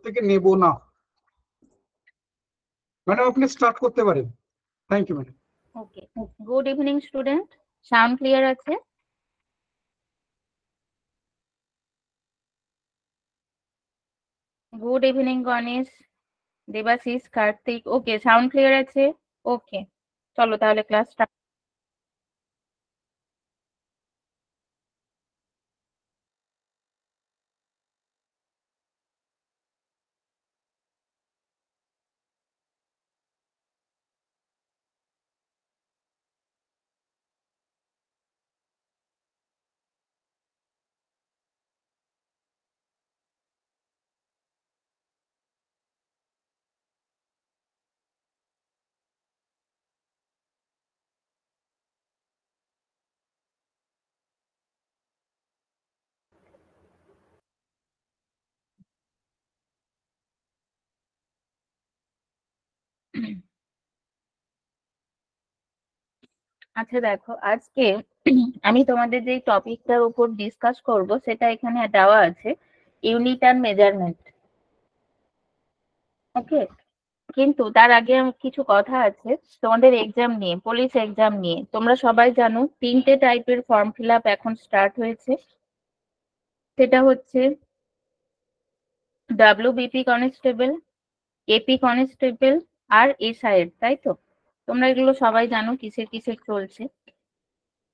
থেকে নেব না। ম্যাডাম আপনি স্টার্ট করতে পারেন। Thank you madam. Okay, good evening student, sound clear আছে? Good evening Ganesh, Debashis, Kartik. Okay, sound clear আছে? ওকে, চলো তাহলে ক্লাস স্টার্ট। আচ্ছা দেখো, আজকে আমি তোমাদের যে টপিকটার উপর ডিসকাস করব সেটা এখানে দেওয়া আছে, ইউনিট অ্যান্ড মেজারমেন্ট। ওকে, কিন্তু তার আগে কিছু কথা আছে তোমাদের এক্সাম নিয়ে, পুলিশ এক্সাম নিয়ে। তোমরা সবাই জানো 3টে টাইপের ফর্ম ফিল আপ এখন স্টার্ট হয়েছে। সেটা হচ্ছে ডাব্লিউবিপি কনস্টেবল, এপি কনস্টেবল আর এসআইয়ের, তাই তো? তোমরা এগুলো সবাই জানো কিসের কিসের চলছে।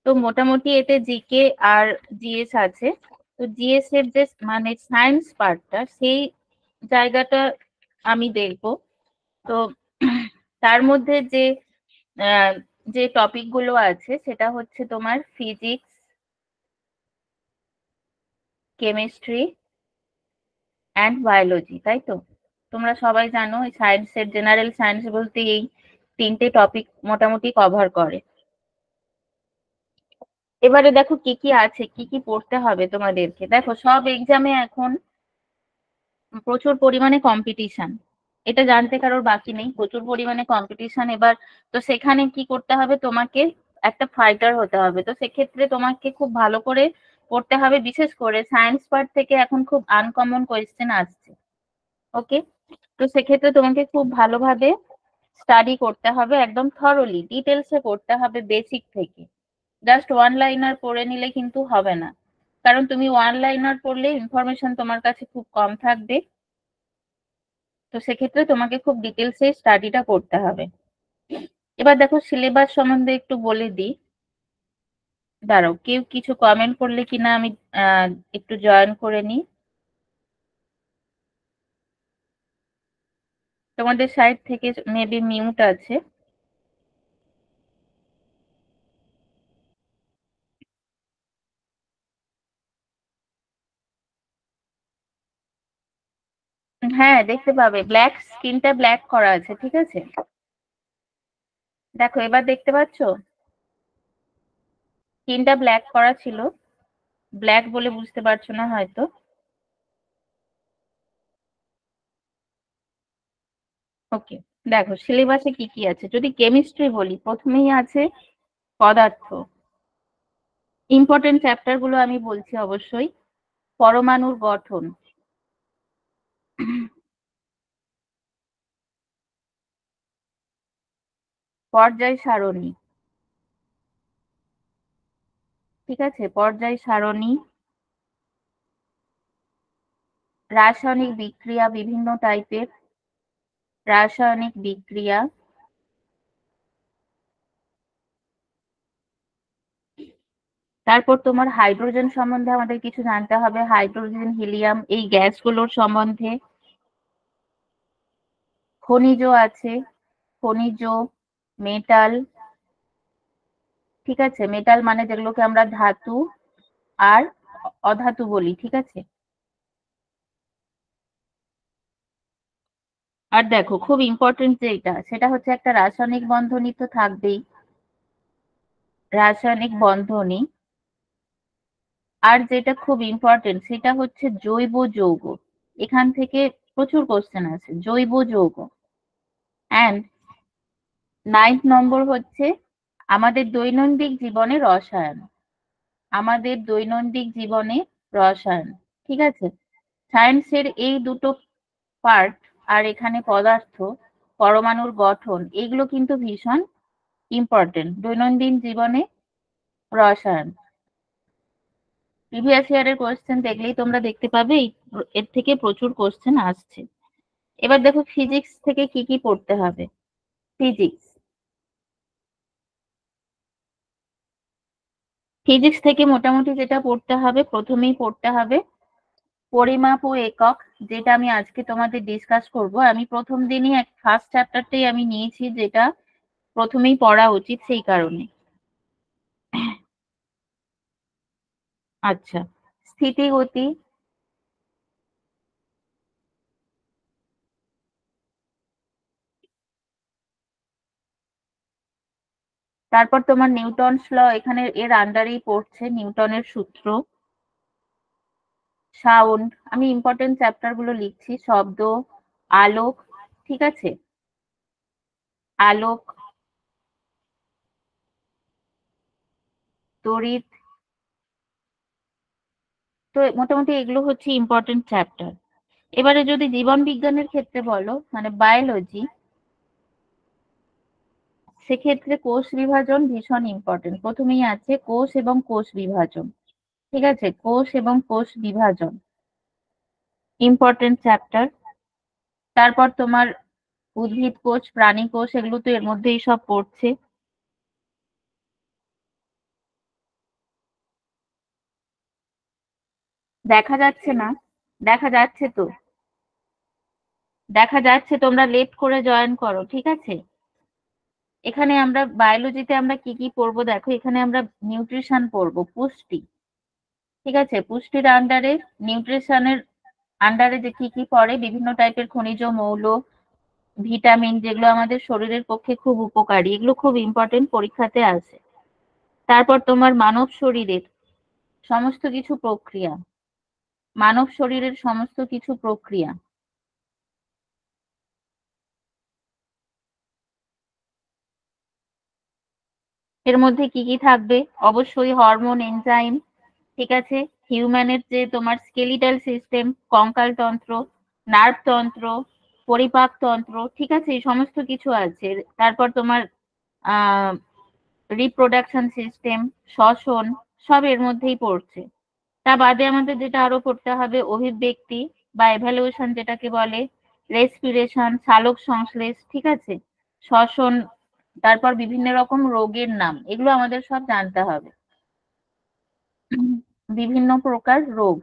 তো মোটামুটি এতে জিকে আর জিএস আছে। তো জিএস এর যে মানে সায়েন্স পার্টটা, সেই জায়গাটা আমি দেখবো। তো তার মধ্যে যে যে টপিক গুলো আছে সেটা হচ্ছে তোমার ফিজিক্স, কেমিস্ট্রি অ্যান্ড বায়োলজি, তাই তো? তোমরা সবাই জানো এই সায়েন্সের, জেনারেল সায়েন্স বলতে এই 3টে টপিক মোটামুটি কভার করে। এবারে দেখো কি কি আছে, কি কি পড়তে হবে তোমাদেরকে। দেখো, সব এক্সামে এখন প্রচুর পরিমাণে কম্পিটিশন, এটা জানতে কারোর বাকি নেই। প্রচুর পরিমাণে কম্পিটিশন এবার। তো সেখানে কি করতে হবে, তোমাকে একটা ফাইটার হতে হবে। তো সেক্ষেত্রে তোমাকে খুব ভালো করে পড়তে হবে, বিশেষ করে সায়েন্স পার্ট থেকে এখন খুব আনকমন কোয়েশ্চেন আসছে। ওকে, তো সেক্ষেত্রে তোমাকে খুব ভালোভাবে স্টাডি করতে হবে, একদম থরলি ডিটেলসে পড়তে হবে বেসিক থেকে। জাস্ট ওয়ান লাইনার পড়ে নিলে কিন্তু হবে না, কারণ তুমি ওয়ান লাইনার পড়লে ইনফরমেশন তোমার কাছে খুব কম থাকবে। তো সেক্ষেত্রে তোমাকে খুব ডিটেলসে স্টাডিটা করতে হবে। এবার দেখো, সিলেবাস সম্বন্ধে একটু বলে দিই। দাঁড়াও, কেউ কিছু কমেন্ট করলে কিনা আমি একটু জয়েন করে নিই। তোমাদের সাইড থেকে মেবি মিউট আছে। হ্যাঁ, দেখতে পাবে ব্ল্যাক, স্ক্রিনটা ব্ল্যাক করা আছে, ঠিক আছে? দেখো এবার দেখতে পাচ্ছো, স্ক্রিনটা ব্ল্যাক করা ছিল, ব্ল্যাক বলে বুঝতে পারছো না হয়তো। ওকে, দেখো সিলেবাসে কি কি আছে। যদি কেমিস্ট্রি বলি, প্রথমেই আছে পদার্থ। ইম্পর্টেন্ট চ্যাপ্টার গুলো আমি বলছি অবশ্যই। পরমাণুর গঠন, পর্যায় সারণী, ঠিক আছে, পর্যায় সারণী, রাসায়নিক বিক্রিয়া, বিভিন্ন টাইপের রাসায়নিক বিক্রিয়া, তারপর তোমার হাইড্রোজেন সম্বন্ধে আমাদের কিছু জানতে হবে, হাইড্রোজেন, হিলিয়াম, এই গ্যাসগুলোর সম্বন্ধে। খনিজ আছে, খনিজ, মেটাল, ঠিক আছে, মেটাল মানে যেগুলোকে আমরা ধাতু আর অধাতু বলি, ঠিক আছে। আর দেখো খুব ইম্পর্টেন্ট যেটা, সেটা হচ্ছে একটা রাসায়নিক বন্ধনী তো থাকবেই, রাসায়নিক বন্ধনী। আর যেটা খুব ইম্পর্টেন্ট সেটা হচ্ছে জৈব যৌগ। এখান থেকে প্রচুর কোশ্চেন আছে, জৈব যৌগ। অ্যান্ড 9 নম্বর হচ্ছে আমাদের দৈনন্দিন জীবনে রসায়ন, আমাদের দৈনন্দিন জীবনে রসায়ন, ঠিক আছে। সায়েন্সের এই দুটো পার্ট আর এখানে পদার্থ, পরমাণুর গঠন, এগুলো কিন্তু ভীষণ ইম্পর্টেন্ট দৈনন্দিন জীবনে। রসায়ন প্রিভিয়াস ইয়ারের কোয়েশ্চেন দেখলেই তোমরা দেখতে পাবে এর থেকে প্রচুর কোয়েশ্চেন আসছে। এবার দেখো ফিজিক্স থেকে কি কি পড়তে হবে। ফিজিক্স ফিজিক্স থেকে মোটামুটি যেটা পড়তে হবে, প্রথমেই পড়তে হবে পরিমাপ ও একক, যেটা আমি আজকে তোমাদের ডিসকাস করব। আমি প্রথম দিনই ফার্স্ট চ্যাপ্টারটাই আমি নিয়েছি, যেটা প্রথমেই পড়া উচিত সেই কারণে। আচ্ছা, স্থিতি গতি, তারপর তোমার নিউটনস ল, এখানে এর আন্ডারেই পড়ছে নিউটনের সূত্র। সাউন্ড, আমি ইম্পর্টেন্ট চ্যাপ্টার গুলো লিখছি। শব্দ, আলোক, ঠিক আছে, আলোক, তড়িৎ, তো মোটামুটি এগুলো হচ্ছে ইম্পর্টেন্ট চ্যাপ্টার। এবারে যদি জীবন বিজ্ঞানের ক্ষেত্রে বলো, মানে বায়োলজি, সেক্ষেত্রে কোষ বিভাজন ভীষণ ইম্পর্টেন্ট। প্রথমেই আছে কোষ এবং কোষ বিভাজন, ঠিক আছে, কোষ এবং কোষ বিভাজন ইম্পর্টেন্ট চ্যাপ্টার। তারপর তোমার উদ্ভিদ কোষ, প্রাণী কোষ, এগুলো তো এর মধ্যেই সব পড়ছে। দেখা যাচ্ছে না? দেখা যাচ্ছে তো? দেখা যাচ্ছে, তোমরা লেট করে জয়েন করো, ঠিক আছে। এখানে আমরা বায়োলজিতে আমরা কি কি পড়বো দেখো, এখানে আমরা নিউট্রিশন পড়বো, পুষ্টি, ঠিক আছে। পুষ্টির আন্ডারে, নিউট্রিশনের আন্ডারে যে কি কি পড়ে, বিভিন্ন টাইপের খনিজ মৌল, ভিটামিন, যেগুলো আমাদের শরীরের পক্ষে খুব উপকারী, এগুলো খুব ইম্পর্টেন্ট, পরীক্ষাতে আসে। তারপর তোমার মানব শরীরের সমস্ত কিছু প্রক্রিয়া, মানব শরীরের সমস্ত কিছু প্রক্রিয়া, এর মধ্যে কি কি থাকবে, অবশ্যই হরমোন, এনজাইম, ঠিক আছে, হিউম্যানের যে তোমার স্কেলিটাল সিস্টেম, কঙ্কাল তন্ত্র, নার্ভ তন্ত্র, পরিপাক তন্ত্র, ঠিক আছে, এই সমস্ত কিছু আছে। তারপর তোমার আহ রিপ্রোডাকশন সিস্টেম, শ্বসন, সব এর মধ্যেই পড়ছে। তা বাদে আমাদের যেটা আরো পড়তে হবে, অভিব্যক্তি বা এভালুয়েশন যেটাকে বলে, রেসপিরেশন, সালোক সংশ্লেষ, ঠিক আছে, শ্বসন, তারপর বিভিন্ন রকম রোগের নাম, এগুলো আমাদের সব জানতে হবে। বিভিন্ন প্রকার রোগ,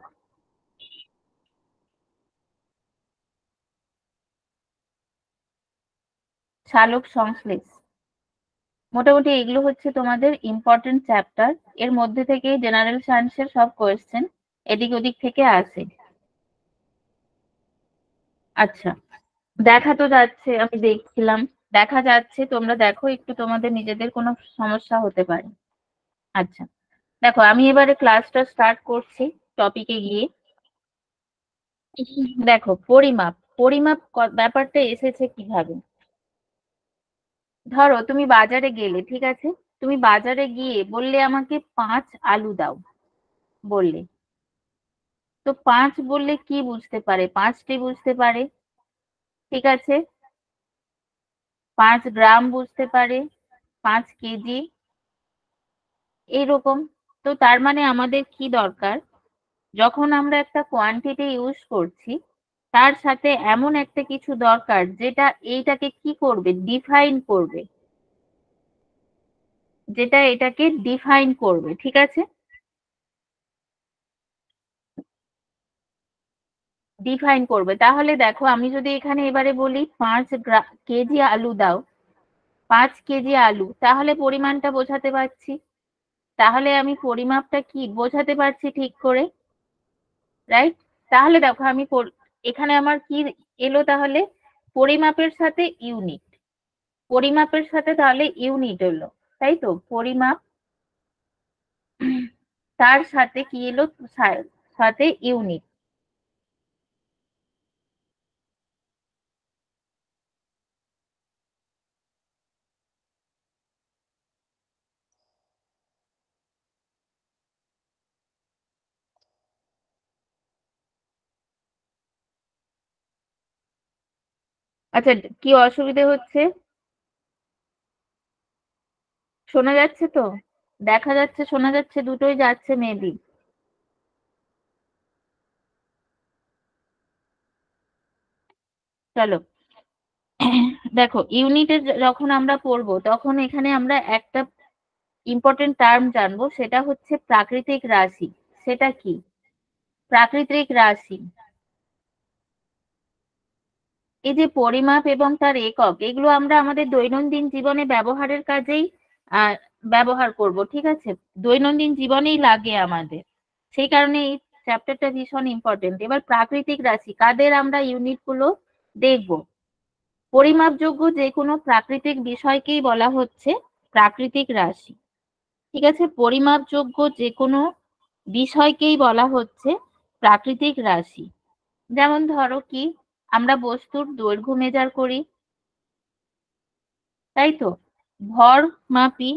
সালোক সংশ্লেষ, মোটামুটি এগুলো হচ্ছে তোমাদের ইম্পর্টেন্ট চ্যাপ্টার। এর মধ্যে থেকে জেনারেল সায়েন্সের সব কোয়েশ্চেন এদিক ওদিক থেকে আসে। আচ্ছা, দেখা তো যাচ্ছে, আমি দেখছিলাম, দেখা যাচ্ছে, তোমরা দেখো একটু, তোমাদের নিজেদের কোনো সমস্যা হতে পারে। আচ্ছা, দেখো আমি এবারে ক্লাসটা স্টার্ট করছি টপিকে গিয়ে। দেখো পরিমাপ, পরিমাপ ব্যাপারটা এসেছে কিভাবে। ধরো তুমি বাজারে গেলে, ঠিক আছে, তুমি বাজারে গিয়ে বললে আমাকে 5 আলু দাও, বললে, তো 5 বললে কি বুঝতে পারে, 5টি বুঝতে পারে, ঠিক আছে, 5 গ্রাম বুঝতে পারে, 5 কেজি, এইরকম। তো তার মানে আমাদের কি দরকার, যখন আমরা একটা কোয়ান্টিটি ইউজ করছি, তার সাথে এমন একটা কিছু দরকার যেটা এইটাকে কি করবে, ডিফাইন করবে, যেটা এটাকে ডিফাইন করবে, ঠিক আছে, ডিফাইন করবে। তাহলে দেখো আমি যদি এখানে এবারে বলি 5 কেজি আলু দাও, 5 কেজি আলু, তাহলে পরিমাণটা বোঝাতে পারছি, তাহলে আমি পরিমাপটা কি বোঝাতে পারছি ঠিক করে, রাইট। তাহলে দেখো আমি এখানে আমার কি এলো, তাহলে পরিমাপের সাথে ইউনিট, পরিমাপের সাথে তাহলে ইউনিট এলো, তাই তো, পরিমাপ, তার সাথে কি এলো, সাথে ইউনিট। আচ্ছা, কি অসুবিধে হচ্ছে? শোনা যাচ্ছে তো? দেখা যাচ্ছে, শোনা যাচ্ছে, দুটোই যাচ্ছে মেবি। চলো, দেখো ইউনিটে যখন আমরা পড়বো তখন এখানে আমরা একটা ইম্পর্টেন্ট টার্ম জানবো, সেটা হচ্ছে প্রাকৃতিক রাশি। সেটা কি? প্রাকৃতিক রাশি, এই যে পরিমাপ এবং তার একক, এগুলো আমরা আমাদের দৈনন্দিন জীবনে ব্যবহারের কাজেই আহ ব্যবহার করব, ঠিক আছে? দৈনন্দিন জীবনেই লাগে আমাদের, সেই কারণে এই চ্যাপ্টারটা ভীষণ ইম্পর্টেন্ট। এবার প্রাকৃতিক রাশি কাদের আমরা ইউনিট গুলো দেখব। পরিমাপযোগ্য যে কোনো প্রাকৃতিক বিষয়কেই বলা হচ্ছে প্রাকৃতিক রাশি, ঠিক আছে? পরিমাপযোগ্য যে কোনো বিষয়কেই বলা হচ্ছে প্রাকৃতিক রাশি। যেমন ধরো কি, আমরা বস্তুর দৈর্ঘ্য মেজার করি, তাই তো? ভর মাপি,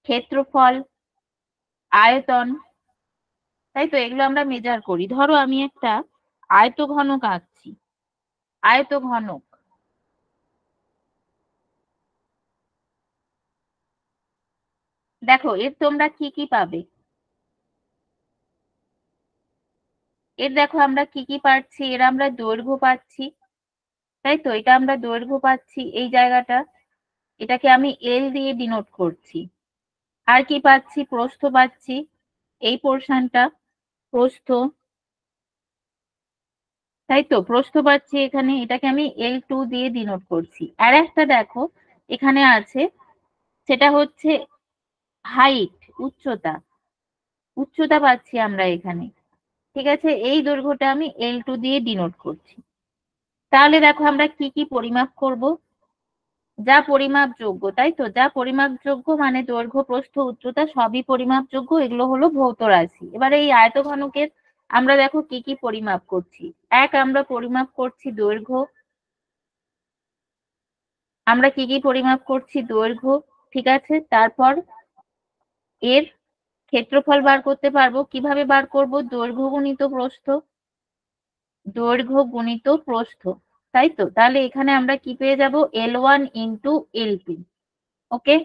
ক্ষেত্রফল, আয়তন, তাই তো? এগুলো আমরা মেজার করি। ধরো আমি একটা আয়তঘনক আঁকছি, আয়তঘনক, দেখো এর তোমরা কি কি পাবে? এর দেখো আমরা কি কি পাচ্ছি, এর আমরা দৈর্ঘ্য পাচ্ছি, তাই তো? এটা আমরা দৈর্ঘ্য পাচ্ছি, এই জায়গাটা, এটাকে আমি এল দিয়ে ডিনোট করছি। আর কি পাচ্ছি? প্রস্থ পাচ্ছি, এই পোর্শনটা প্রস্থ, তাই তো? প্রস্থ পাচ্ছি এখানে, এটাকে আমি L2 দিয়ে ডিনোট করছি। আর একটা দেখো এখানে আছে, সেটা হচ্ছে হাইট, উচ্চতা, উচ্চতা পাচ্ছি আমরা এখানে, ঠিক আছে? এই দৈর্ঘ্যটা আমি L2 দিয়ে ডিনোট করছি। তাহলে দেখো আমরা কি কি পরিমাপ করব? যা পরিমাপযোগ্য, তাই তো? যা পরিমাপযোগ্য মানে দৈর্ঘ্য, প্রস্থ, উচ্চতা সবই পরিমাপযোগ্য, এগুলো হলো ভৌত রাশি। এবারে এই আয়তঘনকের আমরা দেখো কি কি পরিমাপ করছি। এক, আমরা পরিমাপ করছি দৈর্ঘ্য। আমরা কি কি পরিমাপ করছি? দৈর্ঘ্য, ঠিক আছে? তারপর এর ক্ষেত্রফল বার করতে পারবো। কিভাবে বার করব? দৈর্ঘ্য গুণিত প্রস্থ, দৈর্ঘ্য গুণিত প্রস্থ, তাই তো? তাহলে এখানে আমরা কি পেয়ে যাব? L1 into L2। ওকে,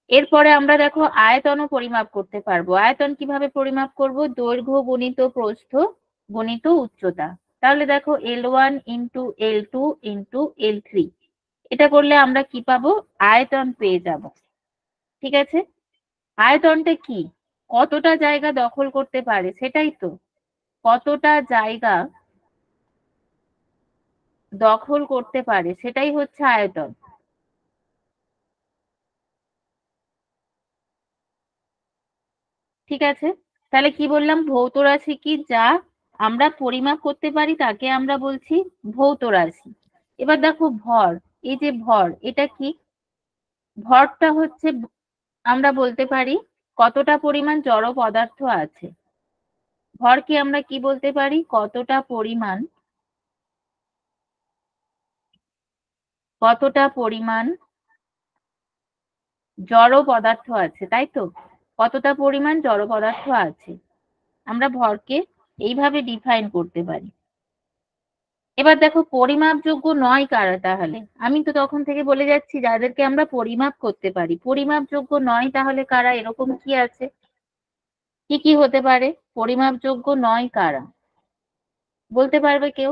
এরপরে আমরা দেখো আয়তনও পরিমাপ করতে পারবো। আয়তন কিভাবে পরিমাপ করব? দৈর্ঘ্য গুণিত প্রস্থ গুণিত উচ্চতা। তাহলে দেখো L1 into L2 into L3, এটা করলে আমরা কি পাবো? আয়তন পেয়ে যাব, ঠিক আছে? আয়তনটা কি? কতটা জায়গা দখল করতে পারে, সেটাই তো। কতটা জায়গা দখল করতে পারে সেটাই হচ্ছে আয়তন, ঠিক আছে? তাহলে কি বললাম? ভৌত রাশি কি? যা আমরা পরিমাপ করতে পারি তাকে আমরা বলছি ভৌত রাশি। এবার দেখো ভর, এই যে ভর, এটা কি? ভরটা হচ্ছে, আমরা বলতে পারি কতটা পরিমাণ জড় পদার্থ আছে। ভরকে আমরা কি বলতে পারি? কতটা পরিমাণ, কতটা পরিমাণ জড় পদার্থ আছে, তাই তো? কতটা পরিমাণ জড় পদার্থ আছে, আমরা ভরকে এইভাবে ডিফাইন করতে পারি। এবার দেখো পরিমাপযোগ্য নয় কারা তাহলে? আমি তো তখন থেকে বলে যাচ্ছি যাদেরকে আমরা পরিমাপ করতে পারি। পরিমাপযোগ্য নয় তাহলে কারা? এরকম কি আছে? কি কি হতে পারে? পরিমাপযোগ্য নয় কারা, বলতে পারবে কেউ?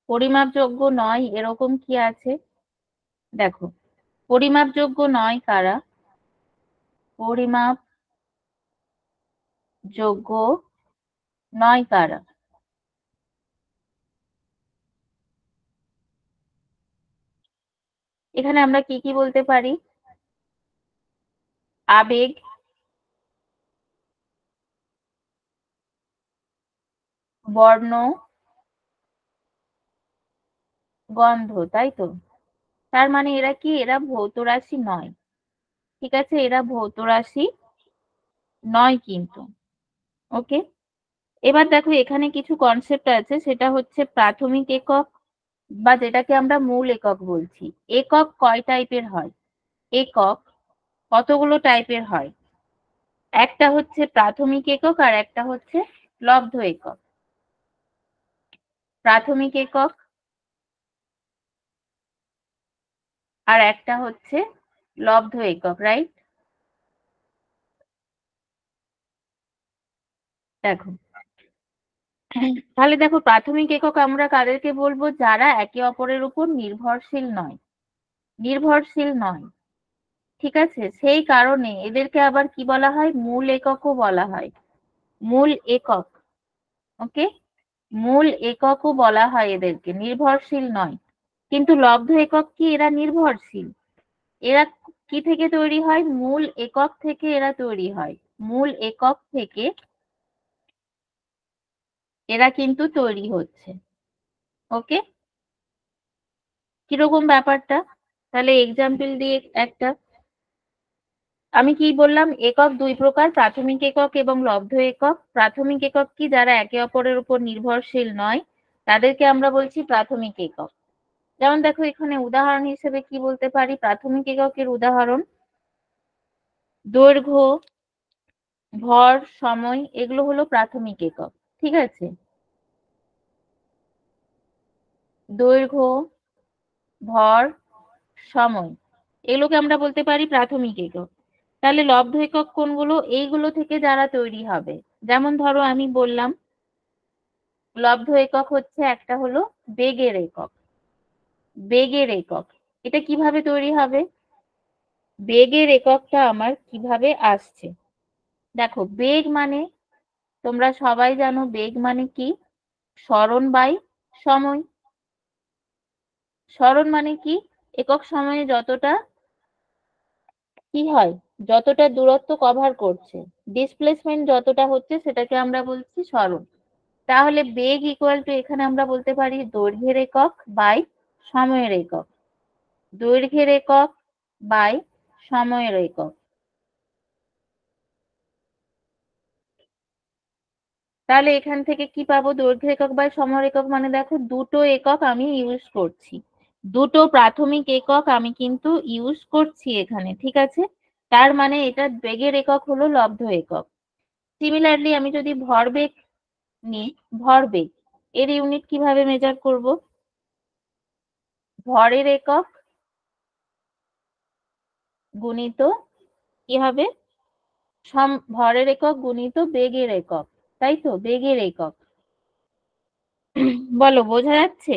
পরিমাপযোগ্য নয় এরকম কি আছে? দেখো, পরিমাপযোগ্য নয় কারা? পরিমাপযোগ্য নয় কারা? এখানে আমরা কি কি বলতে পারি? আবেগ, বর্ণ, গন্ধ, তাই তো? তার মানে এরা কি? এরা ভৌত রাশি নয়, ঠিক আছে? এরা ভৌত রাশি নয় কিন্তু। ওকে, এবার দেখো এখানে কিছু কনসেপ্ট আছে, সেটা হচ্ছে প্রাথমিক একক, বা যেটাকে আমরা মূল একক বলছি। একক কয় টাইপের হয়? একক কতগুলো টাইপের হয়? একটা হচ্ছে প্রাথমিক একক আর একটা হচ্ছে লব্ধ একক। প্রাথমিক একক আর একটা হচ্ছে লব্ধ একক, রাইট? দেখো, তাহলে দেখো প্রাথমিক একক আমরা কাদেরকে বলবো? যারা একে অপরের উপর নির্ভরশীল নয়, নির্ভরশীল নয়, ঠিক আছে? সেই কারণে এদেরকে আবার কি বলা হয়? মূল এককও বলা হয়, মূল একক। ওকে, মূল এককও বলা হয় এদেরকে, নির্ভরশীল নয়। কিন্তু লব্ধ একক কি? এরা নির্ভরশীল। এরা কি থেকে তৈরি হয়? মূল একক থেকে এরা তৈরি হয়, মূল একক থেকে এরা কিন্তু তৈরি হচ্ছে। ওকে, কিরকম ব্যাপারটা? তাহলে এক্সাম্পল দিয়ে একটা, আমি কি বললাম? একক দুই প্রকার, প্রাথমিক একক এবং লব্ধ একক। প্রাথমিক একক কি? যারা একে অপরের উপর নির্ভরশীল নয়, তাদেরকে আমরা বলছি প্রাথমিক একক। যেমন দেখো, এখানে উদাহরণ হিসেবে কি বলতে পারি? প্রাথমিক এককের উদাহরণ দৈর্ঘ্য, ভর, সময়, এগুলো হলো প্রাথমিক একক। ঠিক আছে, দৈর্ঘ্য, ভর, সময়, এগুলোকে আমরা বলতে পারি প্রাথমিক একক। তাহলে লব্ধ একক কোনগুলো? এইগুলো থেকে যারা তৈরি হবে। যেমন ধরো আমি বললাম লব্ধ একক হচ্ছে, একটা হলো বেগের একক। বেগের একক এটা কিভাবে তৈরি হবে? বেগের এককটা আমার কিভাবে আসছে? দেখো, বেগ মানে তোমরা সবাই জানো, বেগ মানে কি? সরণ বাই সময়। সরণ মানে কি? একক সময়ে যতটা কি হয়, যতটা দূরত্ব কভার করছে, ডিসপ্লেসমেন্ট যতটা হচ্ছে, সেটাকে আমরা বলছি সরণ। তাহলে বেগ ইকুয়াল টু, এখানে আমরা বলতে পারি দৈর্ঘ্যের একক বাই সময়ের একক। দৈর্ঘ্যের একক বাই সময়ের একক। তাহলে এখান থেকে কি পাবো? দৈর্ঘ্যের একক বাই সময়ের একক মানে দেখো, দুটো একক আমি ইউজ করছি, দুটো প্রাথমিক একক আমি কিন্তু ইউজ করছি এখানে, ঠিক আছে? তার মানে এটা বেগের একক হলো লব্ধ একক। সিমিলারলি আমি যদি ভরবেগ নিই, ভরবেগ এর ইউনিট কিভাবে মেজার করব? ভরের একক গুণিত কি হবে? ভরের একক গুণিত বেগের একক, তাই তো? বেগের একক। বলো, বোঝা যাচ্ছে?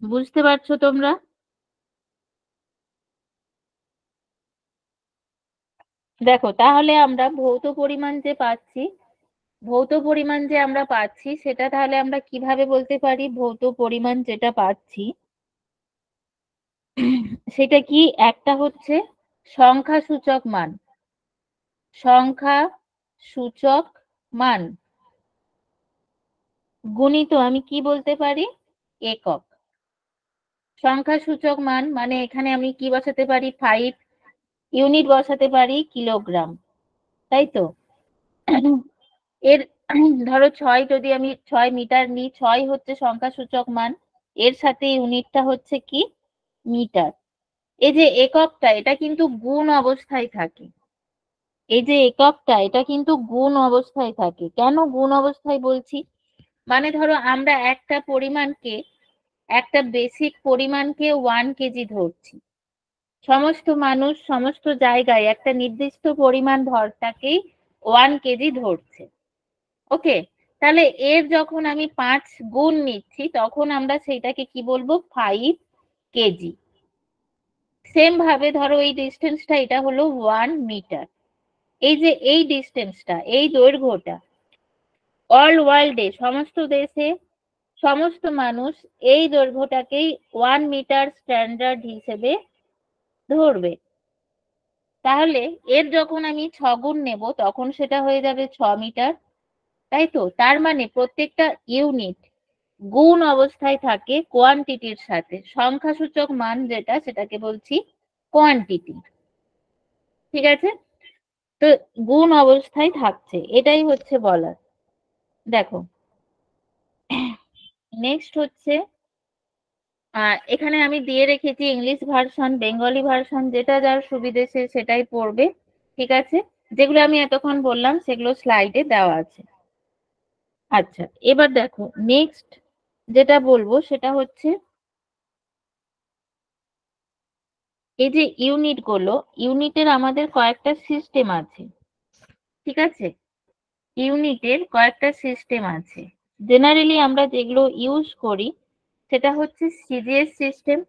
বুঝতে পারছো তোমরা? দেখো, তাহলে আমরা ভৌত পরিমাণ যে পাচ্ছি, ভৌত পরিমাণ যে আমরা পাচ্ছি, সেটা তাহলে আমরা কিভাবে বলতে পারি? ভৌত পরিমাণ যেটা পাচ্ছি সেটা কি? একটা হচ্ছে সংখ্যা সূচক মান, সংখ্যা সূচক মান গুণিত আমি কি বলতে পারি? একক। সংখ্যা সূচক মান মানে এখানে আমি কি বসাতে পারি? 5 ইউনিট বসাতে পারি কিলোগ্রাম, তাই তো? এর ধরো 6, যদি আমি 6 মিটার নিই, 6 হচ্ছে সংখ্যা সূচক মান, এর সাথে ইউনিটটা হচ্ছে কি? মিটার। এই যে এককটা, এটা কিন্তু গুণ অবস্থায় থাকে। এই যে এককটা, এটা কিন্তু গুণ অবস্থায় থাকে। কেন গুণ অবস্থায় বলছি? মানে ধরো আমরা একটা পরিমাণকে, একটা বেসিক পরিমাণকে 1 কেজি ধরছি, সমস্ত মানুষ সমস্ত জায়গায় একটা নির্দিষ্ট পরিমাণ ভরটাকেই 1 কেজি ধরছে। ওকে, তাহলে এর যখন আমি 5 গুণ নিচ্ছি, তখন আমরা সেইটাকে কি বলবো? 5 কেজি। সেম ভাবে ধরো এই ডিস্টেন্সটা, এটা হলো 1 মিটার। এই যে এই ডিস্টেন্সটা, এই দৈর্ঘ্যটা, অল ওয়ার্ল্ডে, সমস্ত দেশে সমস্ত মানুষ এই দৈর্ঘ্যটাকেই 1 মিটার স্ট্যান্ডার্ড হিসেবে ধরবে। তাহলে এর যখন আমি 6 গুণ নেব, তখন সেটা হয়ে যাবে 6 মিটার, তাই তো? তার মানে প্রত্যেকটা ইউনিট গুণ অবস্থায় থাকে কোয়ান্টিটির সাথে। সংখ্যাসূচক মান যেটা, সেটাকে বলছি কোয়ান্টিটি, ঠিক আছে? তো গুণ অবস্থায় থাকছে, এটাই হচ্ছে বলার। দেখো, নেক্সট হচ্ছে এখানে আমি দিয়ে রেখেছি ইংলিশ ভার্সন, বেঙ্গলি ভার্সন, যেটা যার সুবিধে সে সেটাই পড়বে। ঠিক আছে, যেগুলো আমি এতক্ষণ বললাম সেগুলো স্লাইডে দেওয়া আছে। আচ্ছা, এবার দেখো নেক্সট যেটা বলবো সেটা হচ্ছে এই যে ইউনিট গুলো, ইউনিটের আমাদের কয়েকটা সিস্টেম আছে। ঠিক আছে, ইউনিটের কয়েকটা সিস্টেম আছে। জেনারেলি আমরা যেগুলো ইউজ করি সেটা হচ্ছে সিজিএস সিস্টেম।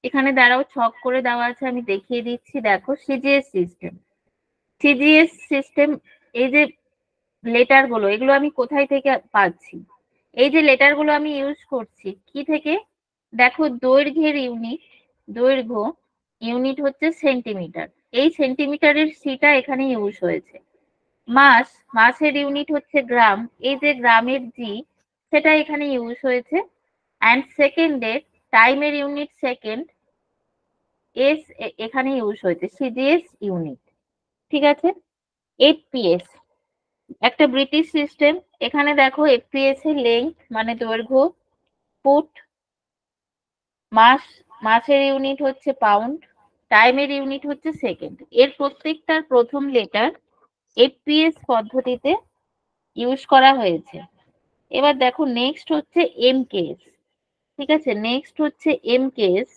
এখানে দাঁড়াও, ছক করে দেওয়া আছে, আমি দেখিয়ে দিচ্ছি। দেখো সিজিএস সিস্টেম, সিজিএস সিস্টেম, এই যে লেটার গুলো, এগুলো আমি কোথায় থেকে পাচ্ছি? এই যে লেটার গুলো আমি ইউজ করছি কি থেকে? দেখো দৈর্ঘ্যের ইউনিট, দৈর্ঘ্য ইউনিট হচ্ছে সেন্টিমিটার, এই সেন্টিমিটারের সিটা এখানে ইউজ হয়েছে। মাস, মাসের ইউনিট হচ্ছে গ্রাম, এই যে গ্রামের জি সেটা এখানে ইউজ হয়েছে। অ্যান্ড সেকেন্ডের টাইমের ইউনিট সেকেন্ড, এস এখানে ইউজ হয়েছে, সিজিএস ইউনিট। ঠিক আছে, এফপিএস একটা ব্রিটিশ সিস্টেম। এখানে দেখো এফপিএস এর লেন্থ মানে দৈর্ঘ্য ফুট, মাস, মাসের ইউনিট হচ্ছে পাউন্ড, টাইমের ইউনিট হচ্ছে সেকেন্ড। এর প্রত্যেকটার প্রথম লেটার এফপিএস পদ্ধতিতে ইউজ করা হয়েছে। এবার দেখো নেক্সট হচ্ছে এমকেএস। ঠিক আছে, নেক্সট হচ্ছে এমকেএস।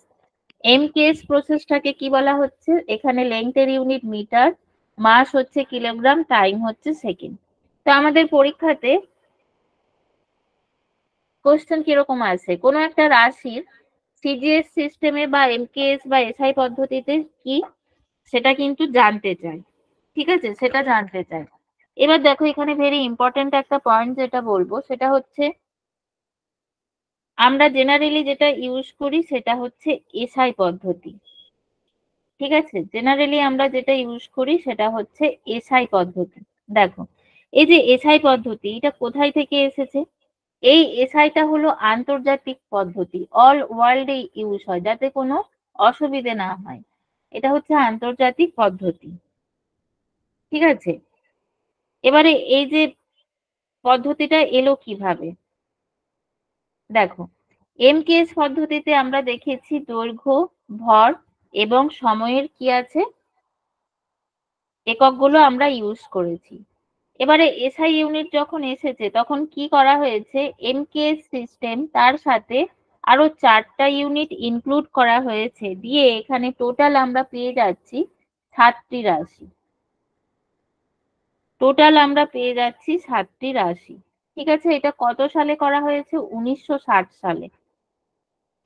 এমকেএস প্রসেসটাকে কি বলা হচ্ছে? এখানে লেন্থের ইউনিট মিটার, মাস হচ্ছে কিলোগ্রাম, টাইম হচ্ছে সেকেন্ড। তো আমাদের পরীক্ষাতে কোশ্চেন কিরকম আছে, কোনো একটা রাশির সিজিএস সিস্টেমে বা এমকেএস বা এসআই পদ্ধতিতে কি, সেটা কিন্তু জানতে চাই। ঠিক আছে, সেটা জানতে চাই। এবার দেখো এখানে ভেরি ইম্পর্টেন্ট একটা পয়েন্ট যেটা বলবো সেটা হচ্ছে আমরা জেনারেলি যেটা ইউজ করি সেটা হচ্ছে এসআই পদ্ধতি। ঠিক আছে, জেনারেলি আমরা যেটা ইউজ করি সেটা হচ্ছে এসআই পদ্ধতি। দেখো এই যে এসআই পদ্ধতি, এটা কোথায় থেকে এসেছে? এই এসআইটা হলো আন্তর্জাতিক পদ্ধতি, অল ওয়ার্ল্ডে ইউজ হয়, যাতে কোনো অসুবিধে না হয়। এটা হচ্ছে আন্তর্জাতিক পদ্ধতি। ঠিক আছে, এবারে এই যে পদ্ধতিটা এলো কিভাবে? দেখো এমকেএস পদ্ধতিতে আমরা দেখেছি দৈর্ঘ্য, ভর এবং সময়ের কি আছে এককগুলো আমরা ইউজ করেছি। এবারে এসআই ইউনিট যখন এসেছে তখন কি করা হয়েছে? এমকেএস সিস্টেম তার সাথে আরো 4টা ইউনিট ইনক্লুড করা হয়েছে, দিয়ে এখানে টোটাল আমরা পেয়ে যাচ্ছি 7টি রাশি। টোটাল আমরা পেয়ে যাচ্ছি 7টি রাশি। ঠিক আছে, এটা কত সালে করা হয়েছে? 1960 সালে।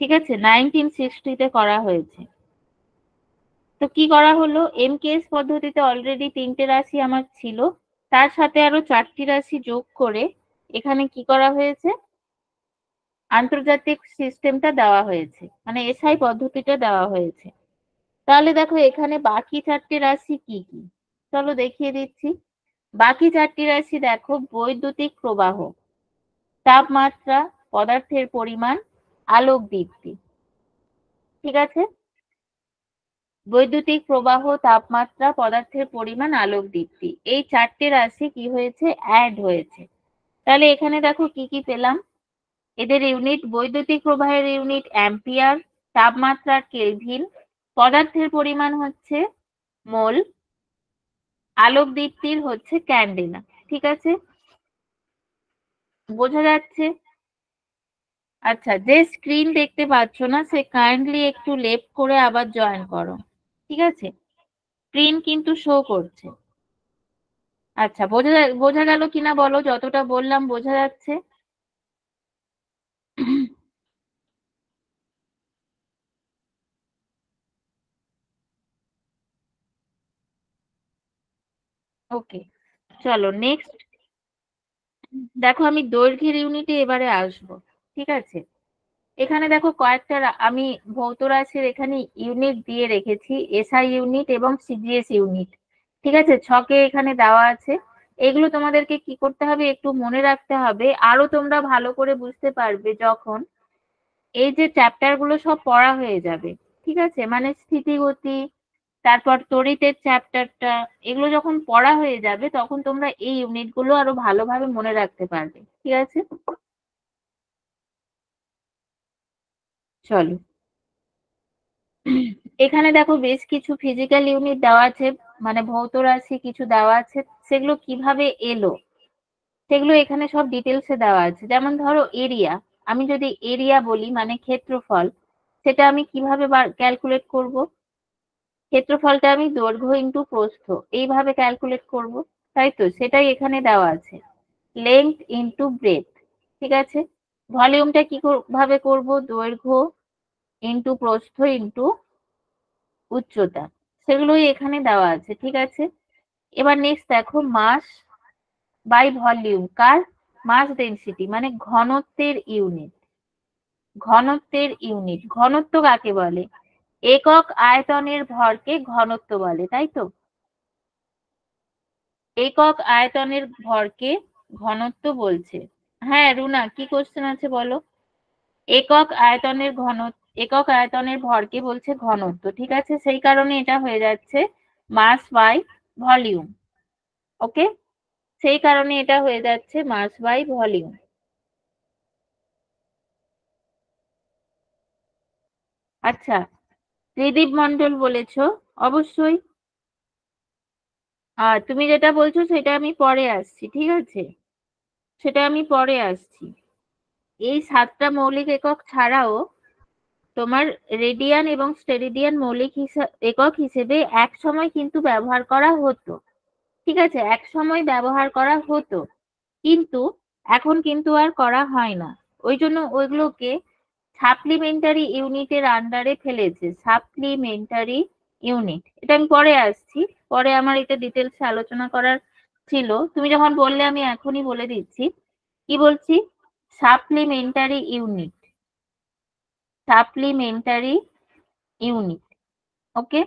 ঠিক আছে, 1960-তে করা হয়েছে। তো কি করা হলো? এমকেএস পদ্ধতিতে অলরেডি 3টে রাশি আমার ছিল, তার সাথে আরো 4টি রাশি যোগ করে এখানে কি করা হয়েছে? আন্তর্জাতিক সিস্টেমটা দেওয়া হয়েছে, মানে এসআই পদ্ধতিটা দেওয়া হয়েছে। তাহলে দেখো এখানে বাকি 4টে রাশি কি কি, চলো দেখিয়ে দিচ্ছি। বাকি 4টি রাশি দেখো, বৈদ্যুতিক প্রবাহ, তাপমাত্রা, পদার্থের পরিমাণ, আলোক দীপ্তি। ঠিক আছে, বৈদ্যুতিক প্রবাহ, তাপমাত্রা, পদার্থের পরিমাণ, আলোক দীপ্তি, এই 4টে রাশি কি হয়েছে? অ্যাড হয়েছে। তাহলে এখানে দেখো কি কি পেলাম। এদের ইউনিট, বৈদ্যুতিক প্রবাহের ইউনিট অ্যাম্পিয়ার, তাপমাত্রার কেলভিন, পদার্থের পরিমাণ হচ্ছে মোল, আলোক দীপ্তির হচ্ছে ক্যান্ডেলা। ঠিক আছে, বোঝা যাচ্ছে? আচ্ছা, যে স্ক্রিন দেখতে পাচ্ছ না সে কাইন্ডলি একটু লেফট করে আবার জয়েন করো। ঠিক আছে, স্ক্রিন কিন্তু শো করছে। আচ্ছা, বোঝা গেল কিনা বলো, যতটা বললাম বোঝা যাচ্ছে? ওকে, চলো নেক্সট। দেখো আমি দৈর্ঘ্যের ইউনিটে এবারে আসবো। ঠিক আছে, এখানে দেখো কয়েকটা আমি ভৌত রাশির এখানে ইউনিট দিয়ে রেখেছি, এসআই ইউনিট এবং সিজিএস ইউনিট। ঠিক আছে, ছকে এখানে দেওয়া আছে। এগুলো তোমাদেরকে কি করতে হবে? একটু মনে রাখতে হবে, আরো তোমরা ভালো করে বুঝতে পারবে যখন এই যে চ্যাপ্টার গুলো সব পড়া হয়ে যাবে। ঠিক আছে, মানে স্থিতিগতি, তারপর তড়িতের চ্যাপ্টারটা, এগুলো যখন পড়া হয়ে যাবে তখন তোমরা এই ইউনিট গুলো আরো ভালোভাবে মনে রাখতে পারবে। ঠিক আছে, চলো, এখানে দেখো বেশ কিছু ফিজিক্যাল ইউনিট দেওয়া আছে, মানে ভৌত রাশি কিছু দেওয়া আছে, সেগুলো কিভাবে এলো সেগুলো এখানে সব ডিটেলসে দেওয়া আছে। যেমন ধরো এরিয়া, আমি যদি এরিয়া বলি মানে ক্ষেত্রফল, সেটা আমি কিভাবে ক্যালকুলেট করব? ক্ষেত্রফলটা আমি দৈর্ঘ্য ইন্টু প্রস্থ এইভাবে ক্যালকুলেট করব, তাই তো? সেটাই এখানে দেওয়া আছে, লেংথ ইন্টু ব্রেথ। ঠিক আছে, ভলিউমটা ভাবে করব? দৈর্ঘ্য ইন্টু প্রস্থ ইন্টু উচ্চতা, সেগুলোই এখানে দেওয়া আছে। ঠিক আছে, এবার নেক্সট দেখো মাস বাই ভলিউম, কার? মাস ডেনসিটি মানে ঘনত্বের ইউনিট। ঘনত্বের ইউনিট, ঘনত্ব কাকে বলে? একক আয়তনের ভরকে ঘনত্ব বলে, তাই তো? একক আয়তনের ভরকে ঘনত্ব বলছে। হ্যাঁ রুনা, কি কোশ্চেন আছে বলো? একক আয়তনের ভরকে বলছে ঘনত্ব। ঠিক আছে, সেই কারণে এটা হয়ে যাচ্ছে মাস বাই ভলিউম। ওকে, সেই কারণে এটা হয়ে যাচ্ছে মাস বাই ভলিউম। আচ্ছা, ত্রিদীপ মন্ডল বলেছো, অবশ্যই। তুমি যেটা বলছো সেটা আমি পরে আসছি, ঠিক আছে, সেটা আমি পরে আসছি। এই 7টা মৌলিক একক ছাড়াও তোমার রেডিয়ান এবং স্টেরিডিয়ান মৌলিক একক হিসেবে এক সময় কিন্তু ব্যবহার করা হতো। ঠিক আছে, এক সময় ব্যবহার করা হতো, কিন্তু এখন কিন্তু আর করা হয় না। ওই জন্য ওইগুলোকে সাপ্লিমেন্টারি ইউনিটের আন্ডারে ফেলেছে। সাপ্লিমেন্টারি ইউনিট, এটা আমি পরে আসছি, পরে আমার এটা ডিটেলসে আলোচনা করার ছিল। তুমি যখন বললে আমি এখনই বলে দিচ্ছি কি বলছি। Supplementary unit, supplementary unit. Okay,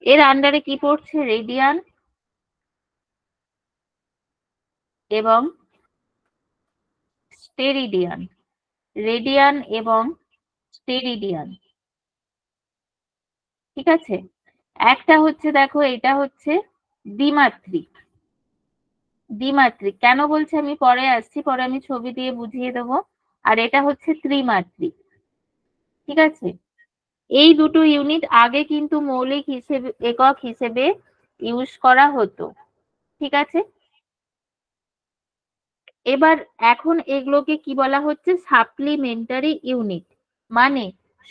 এর আন্ডারে কি পড়ছে? রেডিয়ান এবং স্টেরিডিয়ান। রেডিয়ান এবং স্টেরিডিয়ান। ঠিক আছে, একটা হচ্ছে দেখো, এটা হচ্ছে দ্বিমাত্রিক। দ্বিমাত্রিক কেন বলছে আমি পরে আসছি, পরে আমি ছবি দিয়ে বুঝিয়ে দেবো। আর এটা হচ্ছে ত্রিমাত্রিক। ঠিক আছে, এই দুটো ইউনিট আগে কিন্তু মৌলিক হিসেবে একক হিসেবে ইউজ করা হতো। ঠিক আছে, এবার এখন এগুলোকে কি বলা হচ্ছে? সাপ্লিমেন্টারি ইউনিট, মানে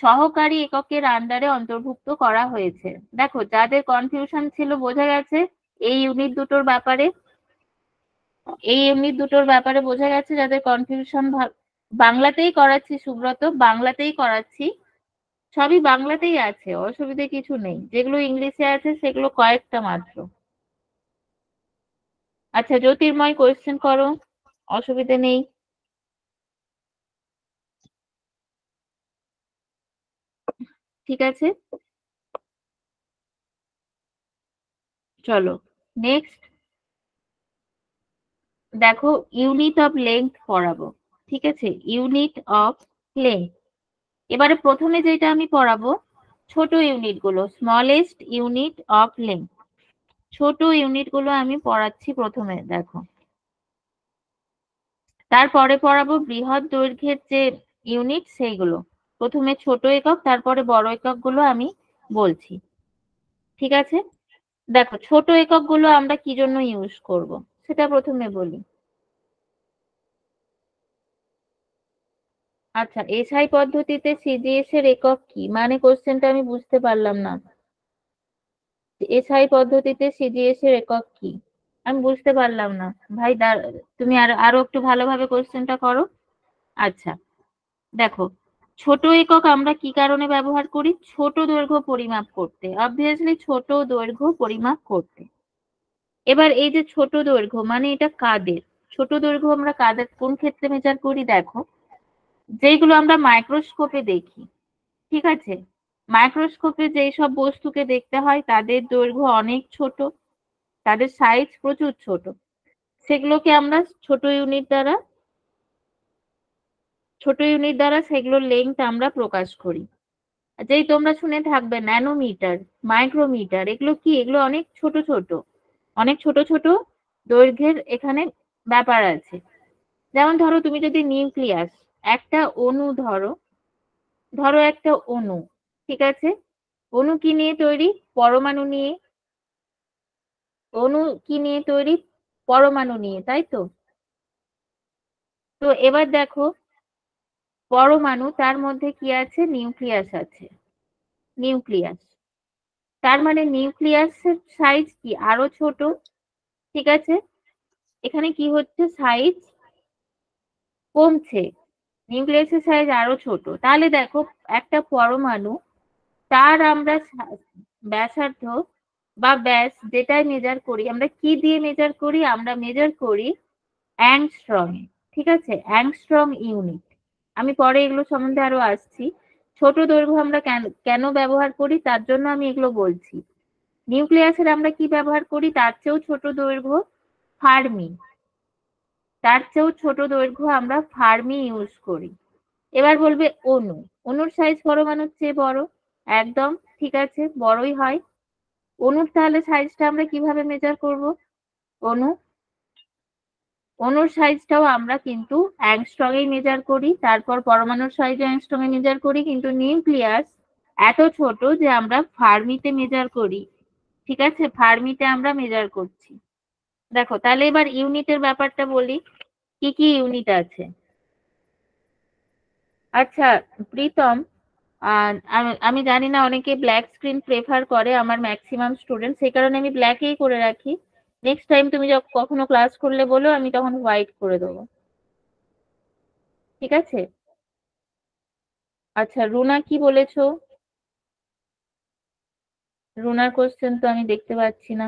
সহকারী একের আন্ডারে অন্তর্ভুক্ত করা হয়েছে। দেখো যাদের কনফিউশন ছিল বোঝা গেছে এই ইউনিট দুটোর ব্যাপারে, এই ইউনিট দুটোর ব্যাপারে বোঝা গেছে। যাদের কনফিউশন, বাংলাতেই করাচ্ছি সুব্রত, বাংলাতেই করাচ্ছি, সবই বাংলাতেই আছে, অসুবিধে কিছু নেই। যেগুলো ইংলিশে আছে সেগুলো কয়েকটা মাত্র। আচ্ছা জ্যোতির্ময় কোয়েশ্চেন করো, অসুবিধে নেই। ঠিক আছে, চলো নেক্সট দেখো, ইউনিট অফ লেংথ পড়াবো। ঠিক আছে, ইউনিট অফ লেংথ। এবারে প্রথমে যেটা আমি পড়াবো ছোট ইউনিট গুলো, স্মলেস্ট ইউনিট অফ লেংথ। ছোট ইউনিট গুলো আমি পড়াচ্ছি প্রথমে, দেখো। তারপরে পড়াবো বৃহৎ দৈর্ঘ্যের যে ইউনিট সেইগুলো। প্রথমে ছোট একক, তারপরে বড় একক গুলো আমি বলছি। ঠিক আছে, দেখো ছোট একক গুলো আমরা কি জন্য ইউজ করব সেটা প্রথমে বলি। আচ্ছা, এসআই পদ্ধতিতে সিজিএস এর একক কি? মানে কোশ্চেনটা আমি বুঝতে পারলাম না। এসআই পদ্ধতিতে সিজিএস এর একক কি? আমি বুঝতে পারলাম না ভাই, তুমি আরো একটু ভালোভাবে কোশ্চেনটা করো। আচ্ছা, দেখো ছোট একক আমরা কি কারণে ব্যবহার করি? ছোট দৈর্ঘ্য পরিমাপ করতে, অবভিয়াসলি ছোট দৈর্ঘ্য পরিমাপ করতে। এবার এই যে ছোট দৈর্ঘ্য মানে এটা কাদের? ছোট দৈর্ঘ্য আমরা কাদের কোন ক্ষেত্রে মেজার করি? দেখো যেগুলো আমরা মাইক্রোস্কোপে দেখি। ঠিক আছে, মাইক্রোস্কোপে যেই সব বস্তুকে দেখতে হয় তাদের দৈর্ঘ্য অনেক ছোট, তাদের সাইজ প্রচুর ছোট, সেগুলোকে আমরা ছোট ইউনিট দ্বারা সেগুলোর লেন্থ আমরা প্রকাশ করি। যেই তোমরা শুনে থাকবে ন্যানোমিটার, মাইক্রোমিটার, এগুলো কি? এগুলো অনেক ছোট ছোট, অনেক ছোট ছোট দৈর্ঘ্যের এখানে ব্যাপার আছে। যেমন ধরো তুমি যদি নিউক্লিয়াস, একটা অণু ধরো, ধরো একটা অণু, ঠিক আছে? অণু কি নিয়ে তৈরি? পরমাণু নিয়ে। অণু কি নিয়ে তৈরি? পরমাণু নিয়ে, তাই তো? তো এবার দেখো, পরমাণু, তার মধ্যে কি আছে? নিউক্লিয়াস আছে। নিউক্লিয়াস, তার মানে নিউক্লিয়াসের সাইজ কি আরো ছোট, ঠিক আছে? এখানে কি হচ্ছে? সাইজ কমছে, নিউক্লিয়াসের সাইজ আরো ছোট। তাহলে দেখো, একটা পরমাণু, তার আমরা ব্যাসার্ধ বা ব্যাস যেটাই মেজার করি, আমরা কি দিয়ে মেজার করি? আমরা মেজার করি অ্যাংস্ট্রম, ঠিক আছে? Angstrom unit. আমি পরে এগুলো সম্বন্ধে আরো আসছি। ছোট দৈর্ঘ্য আমরা কেন কেন ব্যবহার করি, তার জন্য আমি এগুলো বলছি। নিউক্লিয়াসের আমরা কি ব্যবহার করি? তার চেয়েও ছোট দৈর্ঘ্য ফার্মি। তার চেয়েও ছোট দৈর্ঘ্য আমরা ফার্মি ইউজ করি। এবার বলবে অণু। অণুর সাইজ পরমাণুর চেয়ে বড়, একদম ঠিক আছে, বড়ই হয়। অণুর তাহলে সাইজটা আমরা কিভাবে মেজার করব? অণু, অণুর সাইজটাও আমরা কিন্তু অ্যাংস্ট্রম এ মেজার করি, তারপর পরমাণুর সাইজ অ্যাংস্ট্রম এ মেজার করি, কিন্তু নিউক্লিয়াস এত ছোট যে আমরা ফার্মিতে মেজার করি, ঠিক আছে? ফার্মিতে আমরা মেজার করছি। দেখো, তাহলে এবার ইউনিটের ব্যাপারটা বলি, কি কি ইউনিট আছে। আচ্ছা প্রীতম, আমি জানি না, অনেকে ব্ল্যাক স্ক্রিন প্রেফার করে, আমার ম্যাক্সিমাম স্টুডেন্ট, সেই কারণে আমি ব্ল্যাকেই করে রাখি। নেক্সট টাইম তুমি যখন কখনো ক্লাস করলে বলো, আমি তখন হোয়াইট করে দেবো, ঠিক আছে? আচ্ছা, রুনা কি বলেছো? রুনার কোশ্চেন তো আমি দেখতে পাচ্ছি না।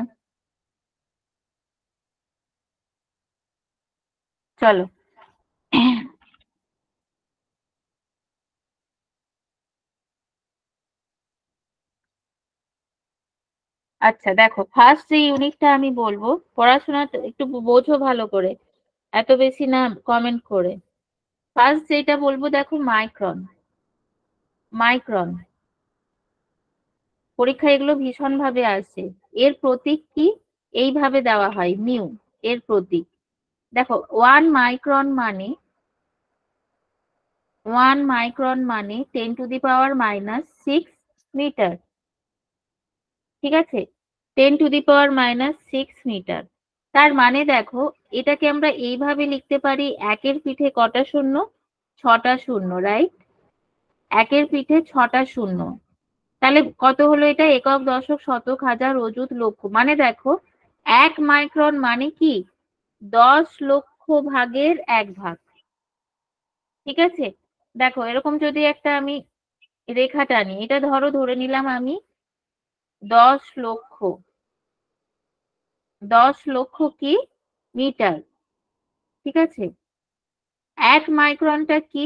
চলো। আচ্ছা দেখো, ফার্স্ট যে ইউনিটটা আমি বলবো, পড়াশোনা একটু বোঝো ভালো করে, এত বেশি না কমেন্ট করে। ফার্স্ট যেটা বলবো, দেখো, মাইক্রন। মাইক্রন, পরীক্ষায় এগুলো ভীষণ ভাবে আসে। এর প্রতীক কি? এইভাবে দেওয়া হয়, মিউ। এর প্রতীক দেখো, 1 মাইক্রন মানে 10⁻⁻6 মিটার, ঠিক আছে? 10⁻⁻6 মিটার। তার মানে দেখো, এটাকে আমরা এইভাবে লিখতে পারি, একের পিঠে কটা শূন্য? 6টা শূন্য, রাইট? একের পিঠে 6টা শূন্য। তাহলে কত হলো এটা? একক, দশক, শতক, হাজার, অযুত, লক্ষ। মানে দেখো, 1 মাইক্রন মানে কি? 10 লক্ষ ভাগের 1 ভাগ, ঠিক আছে? দেখো, এরকম যদি একটা আমি রেখা টানি, এটা ধরো ধরে নিলাম আমি 10 লক্ষ। 10 লক্ষ কি? মিটার, ঠিক আছে? 1 মাইক্রনটা কি?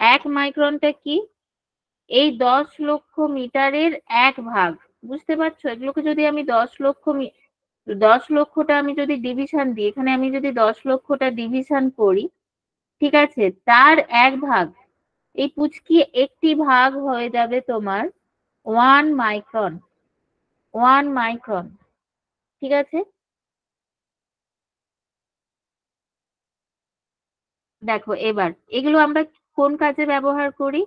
1 মাইক্রনটা কি? এই 10 লক্ষ মিটারের 1 ভাগ। বুঝতে পারছো? এগুলোকে যদি আমি 10 লক্ষটা আমি যদি ডিভিশন দিই, এখানে আমি যদি 10 লক্ষটা ডিভিশন করি, ঠিক আছে, তার 1 ভাগ, এই পুচকি একটি ভাগ হয়ে যাবে তোমার 1 মাইক্রন। 1 মাইক্রন, ঠিক আছে? দেখো, এবার এগুলো আমরা কোন কাজে ব্যবহার করি?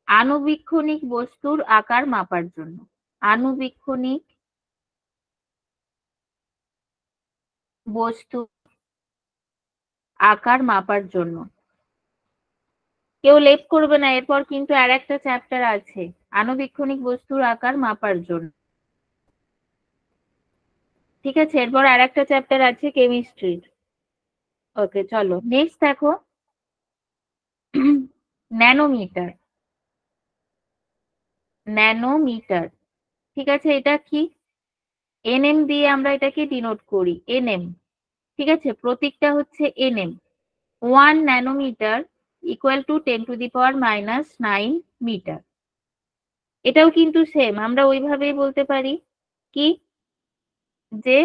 আণুবীক্ষণিক বস্তুর আকার মাপার জন্য। আণুবীক্ষণিক বস্তু আকার মাপার জন্য। কেউ লেট করবে না, এরপর কিন্তু আর একটা চ্যাপ্টার আছে আণুবীক্ষণিক বস্তুর আকার মাপার জন্য, ঠিক আছে? এরপর আর একটা চ্যাপ্টার আছে কেমিস্ট্রির। ওকে, চলো নেক্সট দেখো, ন্যানোমিটার। ন্যানোমিটার, ঠিক আছে, এটা কি? এনএম দিয়ে আমরা এটাকে ডিনোট করি, এনএম, ঠিক আছে? প্রতীকটা হচ্ছে NM. 1 nanometre equal to 10⁻⁻9 metre. এটাও কিন্তু সেম, আমরা ওইভাবেই বলতে পারি, কি? যে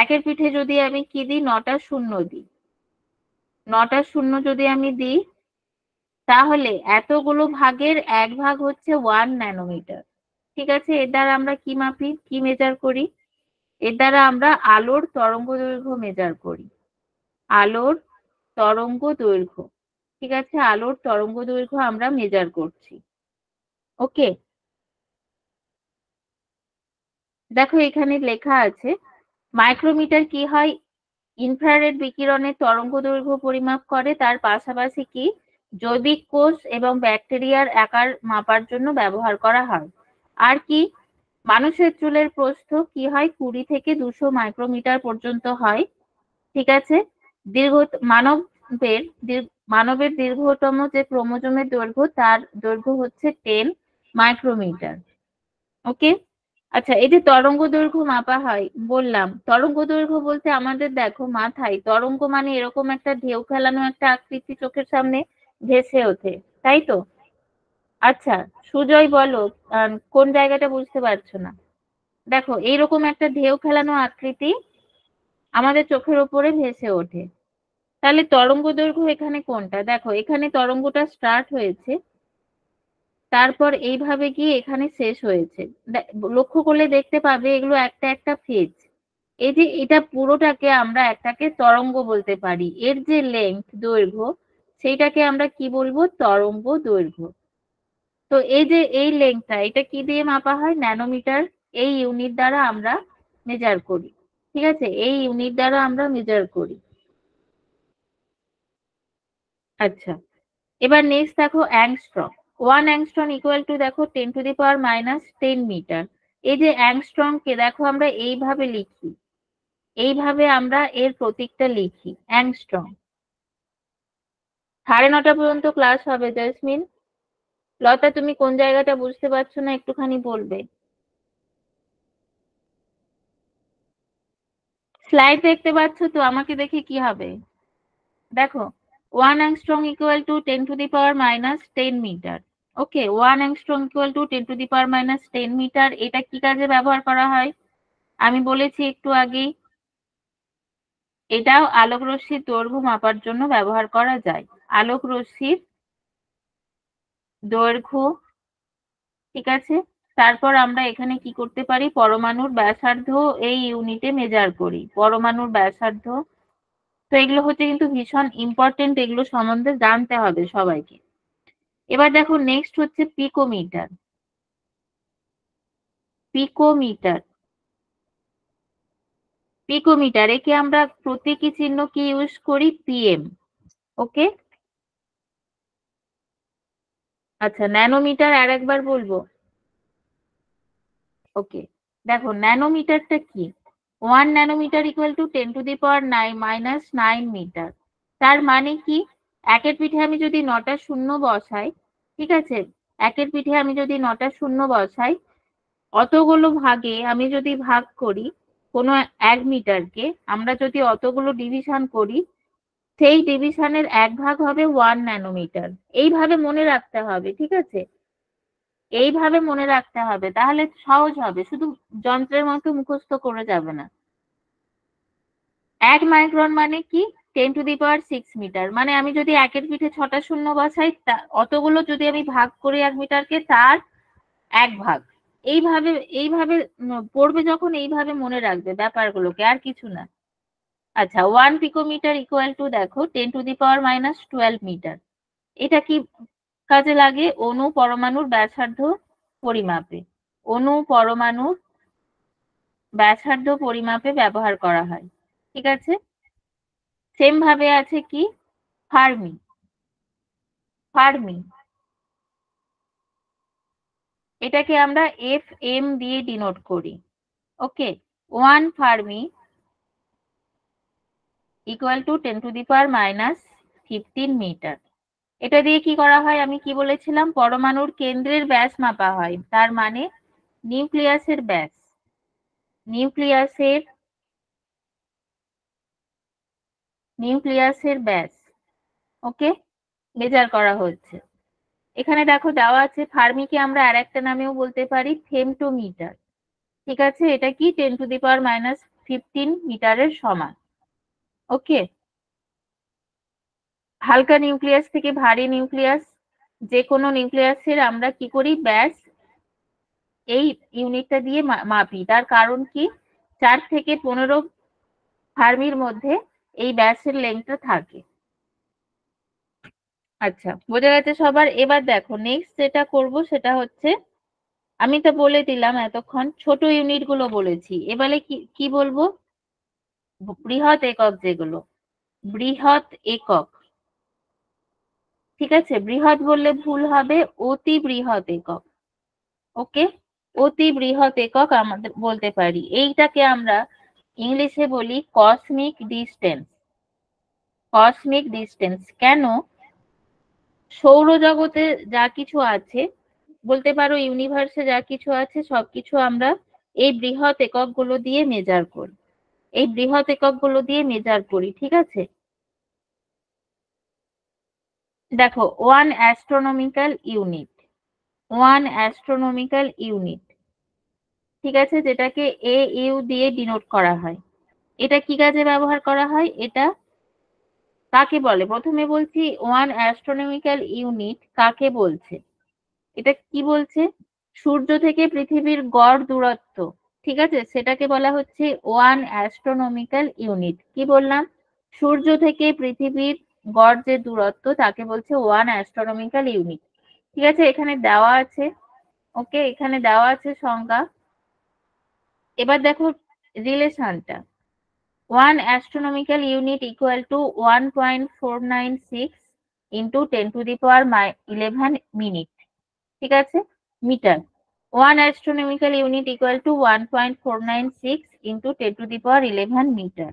একের পিঠে যদি আমি কি দিই? 9টা শূন্য দিই। 9টা শূন্য যদি আমি দিই, তাহলে এতগুলো ভাগের 1 ভাগ হচ্ছে 1 ন্যানোমিটার, ঠিক আছে? এর দ্বারা আমরা কি মাপি, কি মেজার করি? এর দ্বারা আমরা আলোর তরঙ্গ দৈর্ঘ্য মেজার করি। আলোর তরঙ্গ দৈর্ঘ্য, ঠিক আছে, আলোর তরঙ্গ দৈর্ঘ্য আমরা মেজার করছি। ওকে, দেখো এখানে লেখা আছে মাইক্রোমিটার কি হয়, ইনফ্রারেড বিকিরণের তরঙ্গ দৈর্ঘ্য পরিমাপ করে, তার পাশাপাশি কি জৈবিক কোষ এবং ব্যাকটেরিয়ার আকার মাপার জন্য ব্যবহার করা হয়। আর কি মানুষের চুলের প্রস্থ কি হয় 20 থেকে 200 মাইক্রোমিটার পর্যন্ত হয়। ঠিক আছে, দীর্ঘ মানবের মানবের দীর্ঘতম যে ক্রোমোজোমের দৈর্ঘ্য তার দৈর্ঘ্য হচ্ছে 10 মাইক্রোমিটার। ওকে, আচ্ছা এই যে তরঙ্গ দৈর্ঘ্য মাপা হয় বললাম, তরঙ্গ দৈর্ঘ্য বলতে আমাদের দেখো মাথায় তরঙ্গ মানে এরকম একটা ঢেউ খেলানো একটা আকৃতি চোখের সামনে ভেসে ওঠে, তাই তো? আচ্ছা সুজয় বলো, কোন জায়গাটা বুঝতে পারছো না? দেখো এইরকম একটা ঢেউ খেলানো আকৃতি আমাদের চোখের ওপরে ভেসে ওঠে, তাহলে তরঙ্গ দৈর্ঘ্য এখানে কোনটা? দেখো এখানে তরঙ্গটা স্টার্ট হয়েছে, তারপর এইভাবে গিয়ে এখানে শেষ হয়েছে। লক্ষ্য করলে দেখতে পাবে এগুলো একটা একটা ফেজ। এই যে এটা পুরোটাকে আমরা একটাকে তরঙ্গ বলতে পারি, এর যে লেংথ দৈর্ঘ্য সেইটাকে আমরা কি বলবো? তরঙ্গ দৈর্ঘ্য। তো এই যে এই লেংথটা এটা কি দিয়ে মাপা হয়? ন্যানোমিটার, এই ইউনিট দ্বারা আমরা মেজার করি। ঠিক আছে, এই ইউনিট দ্বারা আমরা মেজার করি। আচ্ছা, এবার নেক্সট দেখো অ্যাংস্ট্রম। 1 অ্যাংস্ট্রম ইকুয়াল টু দেখো 10⁻⁻10 মিটার। এই যে অ্যাংস্ট্রমকে দেখো আমরা এইভাবে লিখি, এইভাবে আমরা এর প্রতীকটা লিখি অ্যাংস্ট্রম। 9:30 পর্যন্ত ক্লাস হবে জেসমিন। লতা তুমি কোন জায়গাটা বুঝতে পারছো না একটুখানি বলবে? স্লাইড দেখতে পাচ্ছ তো? আমাকে দেখে কি হবে? দেখো 1 angstrom equal to 10⁻⁻10 metre. Okay, 1 angstrom equal to 10⁻⁻10 metre. এটা কি কাজে ব্যবহার করা হয় আমি বলেছি একটু আগেই, এটাও আলোক রশ্মির দৈর্ঘ্য মাপার জন্য ব্যবহার করা যায়। আলোক রশ্মির দৈর্ঘ্য, ঠিক আছে। তারপর আমরা এখানে কি করতে পারি? পরমাণুর ব্যাসার্ধ এই ইউনিটে মেজার করি, পরমাণুর ব্যাসার্ধ। তো এগুলো হচ্ছে কিন্তু ভীষণ ইম্পর্টেন্ট, এগুলো সম্বন্ধে জানতে হবে সবাইকে। এবার দেখো নেক্সট হচ্ছে পিকোমিটার। পিকোমিটার, পিকোমিটার একে আমরা প্রতীকী চিহ্ন কি ইউজ করি? পিএম। ওকে, আচ্ছা ন্যানোমিটার আর একবার বলবো। ওকে, দেখো ন্যানোমিটারটা কি? 1 ন্যানোমিটার ইকুয়াল টু 10⁻⁹ মিটার। তার মানে কি একের পিঠে আমি যদি 9টা শূন্য বসাই, ঠিক আছে, একের পিঠে আমি যদি 9টা শূন্য বসাই, অতগুলো ভাগে আমি যদি ভাগ করি কোনো 1 মিটারকে, আমরা যদি অতগুলো ডিভিশন করি, সেই ডিভিশনের 1 ভাগ হবে 1 ন্যানোমিটার। এইভাবে মনে রাখতে হবে, ঠিক আছে, এইভাবে মনে রাখতে হবে, তাহলে সহজ হবে, শুধু যন্ত্রের মতো মুখস্থ করে যাবে না। 1 মাইক্রন মানে কি? 10⁶ মিটার। মানে আমি যদি একের পিঠে 6টা শূন্য বসাই, অতগুলো যদি আমি ভাগ করি 1 মিটারকে, তার 1 ভাগ। এইভাবে এইভাবে পড়বে যখন, এইভাবে মনে রাখবে ব্যাপারগুলোকে, আর কিছু না। আচ্ছা 1 পিকোমিটার ইকুয়াল টু দেখো 10⁻⁻12 মিটার। এটা কি কাজে লাগে? অণু পরমাণুর ব্যাসার্ধ পরিমাপে, অণু পরমাণুর ব্যাসার্ধ পরিমাপে ব্যবহার করা হয়। ঠিক আছে, সেম ভাবে আছে কি ফার্মি। ফার্মি এটাকে আমরা FM দিয়ে ডিনোট করি। ওকে, 1 ফার্মি ইকুয়াল টু 10⁻⁻15 মিটার। এটা দিয়ে কি করা হয়? আমি কি বলেছিলাম? পরমাণুর কেন্দ্রের ব্যাস মাপা হয়, তার মানে নিউক্লিয়াসের ব্যাস, নিউক্লিয়াসের নিউক্লিয়াসের ব্যাস, ওকে, মেজার করা হচ্ছে। এখানে দেখো দেওয়া আছে ফার্মিকে আমরা আর একটা নামেও বলতে পারি ফেমটোমিটার। ঠিক আছে, এটা কি 10⁻⁻15 মিটারের সমান। ওকে, হালকা নিউক্লিয়াস থেকে ভারী নিউক্লিয়াস, যে কোনো নিউক্লিয়াসের আমরা কি করি? ব্যাস এই ইউনিটটা দিয়ে মাপি। তার কারণ কি? 4 থেকে 15 ফার্মির মধ্যে এই ব্যাসের লেন্থটা থাকে। আচ্ছা, বোঝা গেছে সবার। এবার দেখো নেক্সট যেটা করব সেটা হচ্ছে, আমি তো বলে দিলাম এতক্ষণ ছোট ইউনিট গুলো বলেছি, এবারে কি কি বলবো? বৃহৎ একক যেগুলো, বৃহৎ একক। ঠিক আছে, বৃহৎ বললে ভুল হবে, অতি বৃহৎ একক। ওকে, অতি বৃহৎ একক আমাদের বলতে পারি। এইটাকে আমরা ইংলিশে বলি কসমিক ডিস্টেন্স। কসমিক ডিস্টেন্স কেন? সৌরজগতে যা কিছু আছে, বলতে পারো ইউনিভার্সে যা কিছু আছে, সবকিছু আমরা এই বৃহৎ এককগুলো দিয়ে মেজার করি। এই বৃহৎ এককগুলো দিয়ে মেজার করি, ঠিক আছে? দেখো, 1 অ্যাস্ট্রোনমিক্যাল ইউনিট, ঠিক আছে, যেটাকে AU দিয়ে ডিনোট করা হয়। এটা কি কাজে ব্যবহার করা হয়? এটা কাকে বলে? প্রথমে বলছি 1 অ্যাস্ট্রোনমিক্যাল ইউনিট কাকে বলছে। এটা কি বলছে? সূর্য থেকে পৃথিবীর গড় দূরত্ব, ঠিক আছে, সেটাকে বলা হচ্ছে 1 অ্যাস্ট্রোনমিক্যাল ইউনিট। কি বললাম? সূর্য থেকে পৃথিবীর গড় যে দূরত্ব তাকে বলছে 1 অ্যাস্ট্রোনমিক্যাল ইউনিট। ঠিক আছে, এখানে দেওয়া আছে। ওকে, এখানে দেওয়া আছে সংজ্ঞা। এবার দেখো রিলেশনটা, 1 astronomical unit equal to 1.496 into 10⁻11 minute, ঠিক আছে, metre. 1 astronomical unit equal to 1.496 into 10⁻11 metre.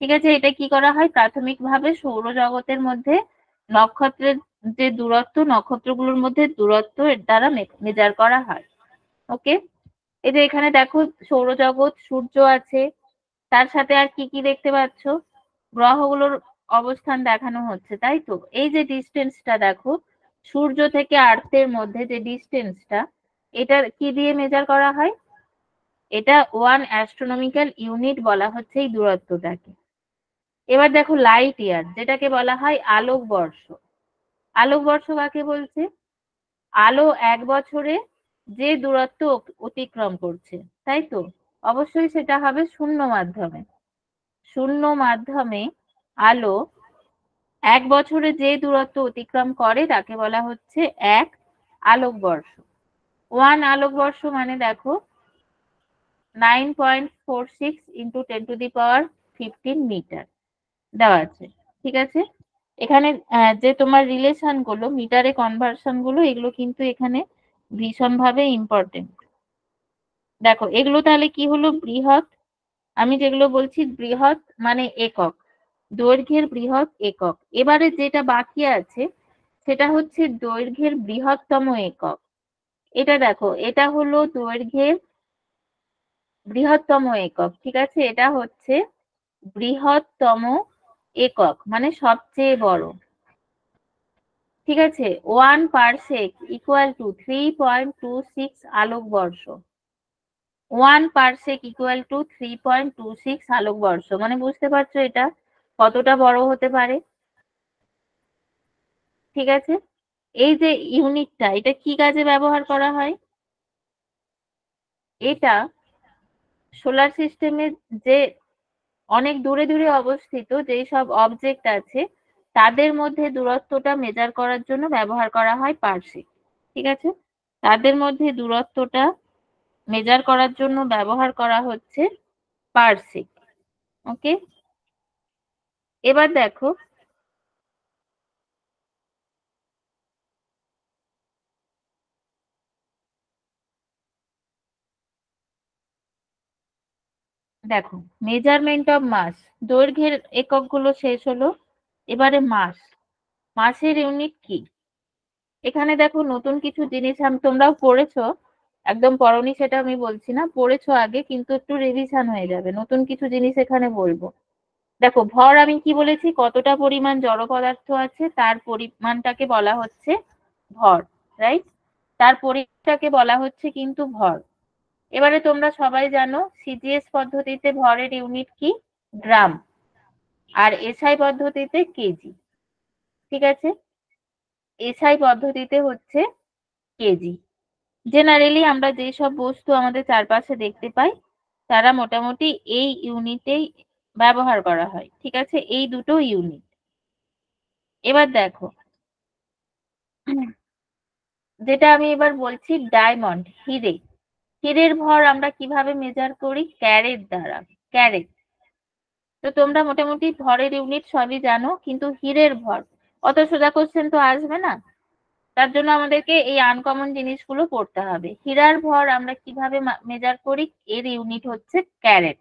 ঠিক আছে, এটা কি করা হয়? প্রাথমিকভাবে সৌরজগতের মধ্যে নক্ষত্রের যে দূরত্ব, নক্ষত্রগুলোর মধ্যে দূরত্ব এর দ্বারা মেজার করা হয়। ওকে, এই যে এখানে দেখো সৌরজগৎ, সূর্য আছে, তার সাথে আর কি কি দেখতে পাচ্ছ? গ্রহগুলোর অবস্থান দেখানো হচ্ছে, তাই তো? এই যে ডিস্টেন্সটা দেখো, সূর্য থেকে আর্থের মধ্যে যে ডিস্টেন্সটা, এটা কি দিয়ে মেজার করা হয়? এটা 1 অ্যাস্ট্রোনমিক্যাল ইউনিট বলা হচ্ছে এই দূরত্বটাকে। এবার দেখো লাইট ইয়ার, যেটাকে বলা হয় আলোকবর্ষ। আলোকবর্ষ কাকে বলছে? আলো 1 বছরে যে দূরত্ব অতিক্রম করছে, তাই তো? অবশ্যই সেটা হবে শূন্য মাধ্যমে। শূন্য মাধ্যমে আলো 1 বছরে যে দূরত্ব অতিক্রম করে তাকে বলা হচ্ছে 1 আলোকবর্ষ। 1 আলোকবর্ষ মানে দেখো 9.46 ইন্টু 10⁻15 মিটার দেওয়া আছে, ঠিক আছে। এখানে যে তোমার রিলেশন গুলো, মিটারে কনভার্সন গুলো, এগুলো কিন্তু এখানে ভীষণভাবে ইম্পর্টেন্ট। দেখো এগুলো তাহলে কি হলো? বৃহৎ, আমি যেগুলো বলছি বৃহৎ মানে একক, দৈর্ঘ্যের বৃহৎ একক। এবারে যেটা বাকি আছে সেটা হচ্ছে দৈর্ঘ্যের বৃহত্তম একক। এটা দেখো, এটা হলো দৈর্ঘ্যের বৃহত্তম একক, ঠিক আছে, এটা হচ্ছে বৃহত্তম একক মানে সবচেয়ে বড়। ঠিক আছে, 1 পারসেক ইকুয়াল টু 3.26 আলোকবর্ষ। 1 পারসেক ইকুয়াল টু 3.26 আলোকবর্ষ, মানে বুঝতে পারছো এটা কতটা বড় হতে পারে। ঠিক আছে, এই যে ইউনিটটা, এটা কি কাজে ব্যবহার করা হয়? এটা সোলার সিস্টেমের যে অনেক দূরে দূরে অবস্থিত যেই সব অবজেক্ট আছে তাদের মধ্যে দূরত্বটা মেজার করার জন্য ব্যবহার করা হয় পারসেক। ঠিক আছে, তাদের মধ্যে দূরত্বটা মেজার করার জন্য ব্যবহার করা হচ্ছে পারসেক। ওকে, এবার দেখো দেখো মেজারমেন্ট অফ মাস, দৈর্ঘ্যের এককগুলো শেষ হলো। এবারে মাস, মাসের ইউনিট কি? এখানে দেখো নতুন কিছু জিনিস তোমরাও পড়েছো, একদম পড়োনি সেটা আমি বলছি না, পড়েছো আগে, কিন্তু একটু রিভিশন হয়ে যাবে। নতুন কিছু জিনিস এখানে বলবো। দেখো ভর, আমি কি বলেছি? কতটা পরিমাণ জড় পদার্থ আছে তার পরিমাণটাকে বলা হচ্ছে ভর, রাইট? তার পরিমাণটাকে বলা হচ্ছে কিন্তু ভর। এবারে তোমরা সবাই জানো সিজিএস পদ্ধতিতে ভরের ইউনিট কি? গ্রাম। আর এসআই পদ্ধতিতে কেজি। ঠিক আছে, এসআই পদ্ধতিতে হচ্ছে কেজি। জেনারেলি আমরা যেই সব বস্তু আমাদের চারপাশে দেখতে পাই তারা মোটামুটি এই ইউনিটেই ব্যবহার করা হয়। ঠিক আছে, এই দুটো ইউনিট। এবার দেখো যেটা আমি এবার বলছি ডায়মন্ড, হিরে। হিরের ভর আমরা কিভাবে মেজার করি? ক্যারেট দ্বারা। ক্যারেট। তো তোমরা মোটামুটি ভরের ইউনিট সবই জানো, কিন্তু হীরের ভর অত সোজা কোশ্চেন তো আসবে না। তার জন্য আমাদেরকে এই আনকমন জিনিসগুলো পড়তে হবে। হীরার ভর আমরা কিভাবে মেজার করি? এর ইউনিট হচ্ছে ক্যারেট।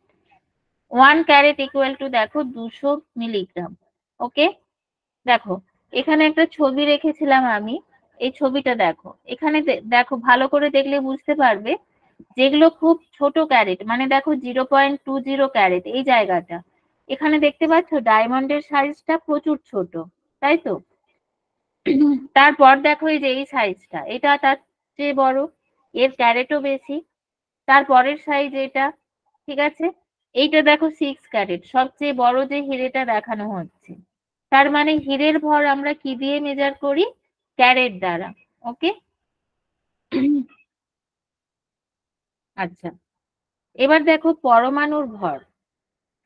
1 ক্যারেট ইকুয়াল টু দেখো 200 মিলিগ্রাম। ওকে, দেখো এখানে একটা ছবি রেখেছিলাম আমি, এই ছবিটা দেখো। এখানে দেখো, ভালো করে দেখলে বুঝতে পারবে যেগুলো খুব ছোট ক্যারেট, মানে দেখো 0.20 ক্যারেট, এই জায়গাটা এখানে দেখতে পাচ্ছ ডায়মন্ডের সাইজটা প্রচুর ছোট, তাই তো? তারপর দেখো এই যে এই সাইজটা, এটা তার চেয়ে বড়, এর ক্যারেটও বেশি। তারপরের সাইজ এটা, ঠিক আছে? এইটা দেখো 6 ক্যারেট, সবচেয়ে বড় যে হিরেটা দেখানো হচ্ছে। তার মানে হিরের ভর আমরা কি দিয়ে মেজার করি? ক্যারেট দ্বারা। ওকে, আচ্ছা, এবার দেখো পরমাণুর ভর।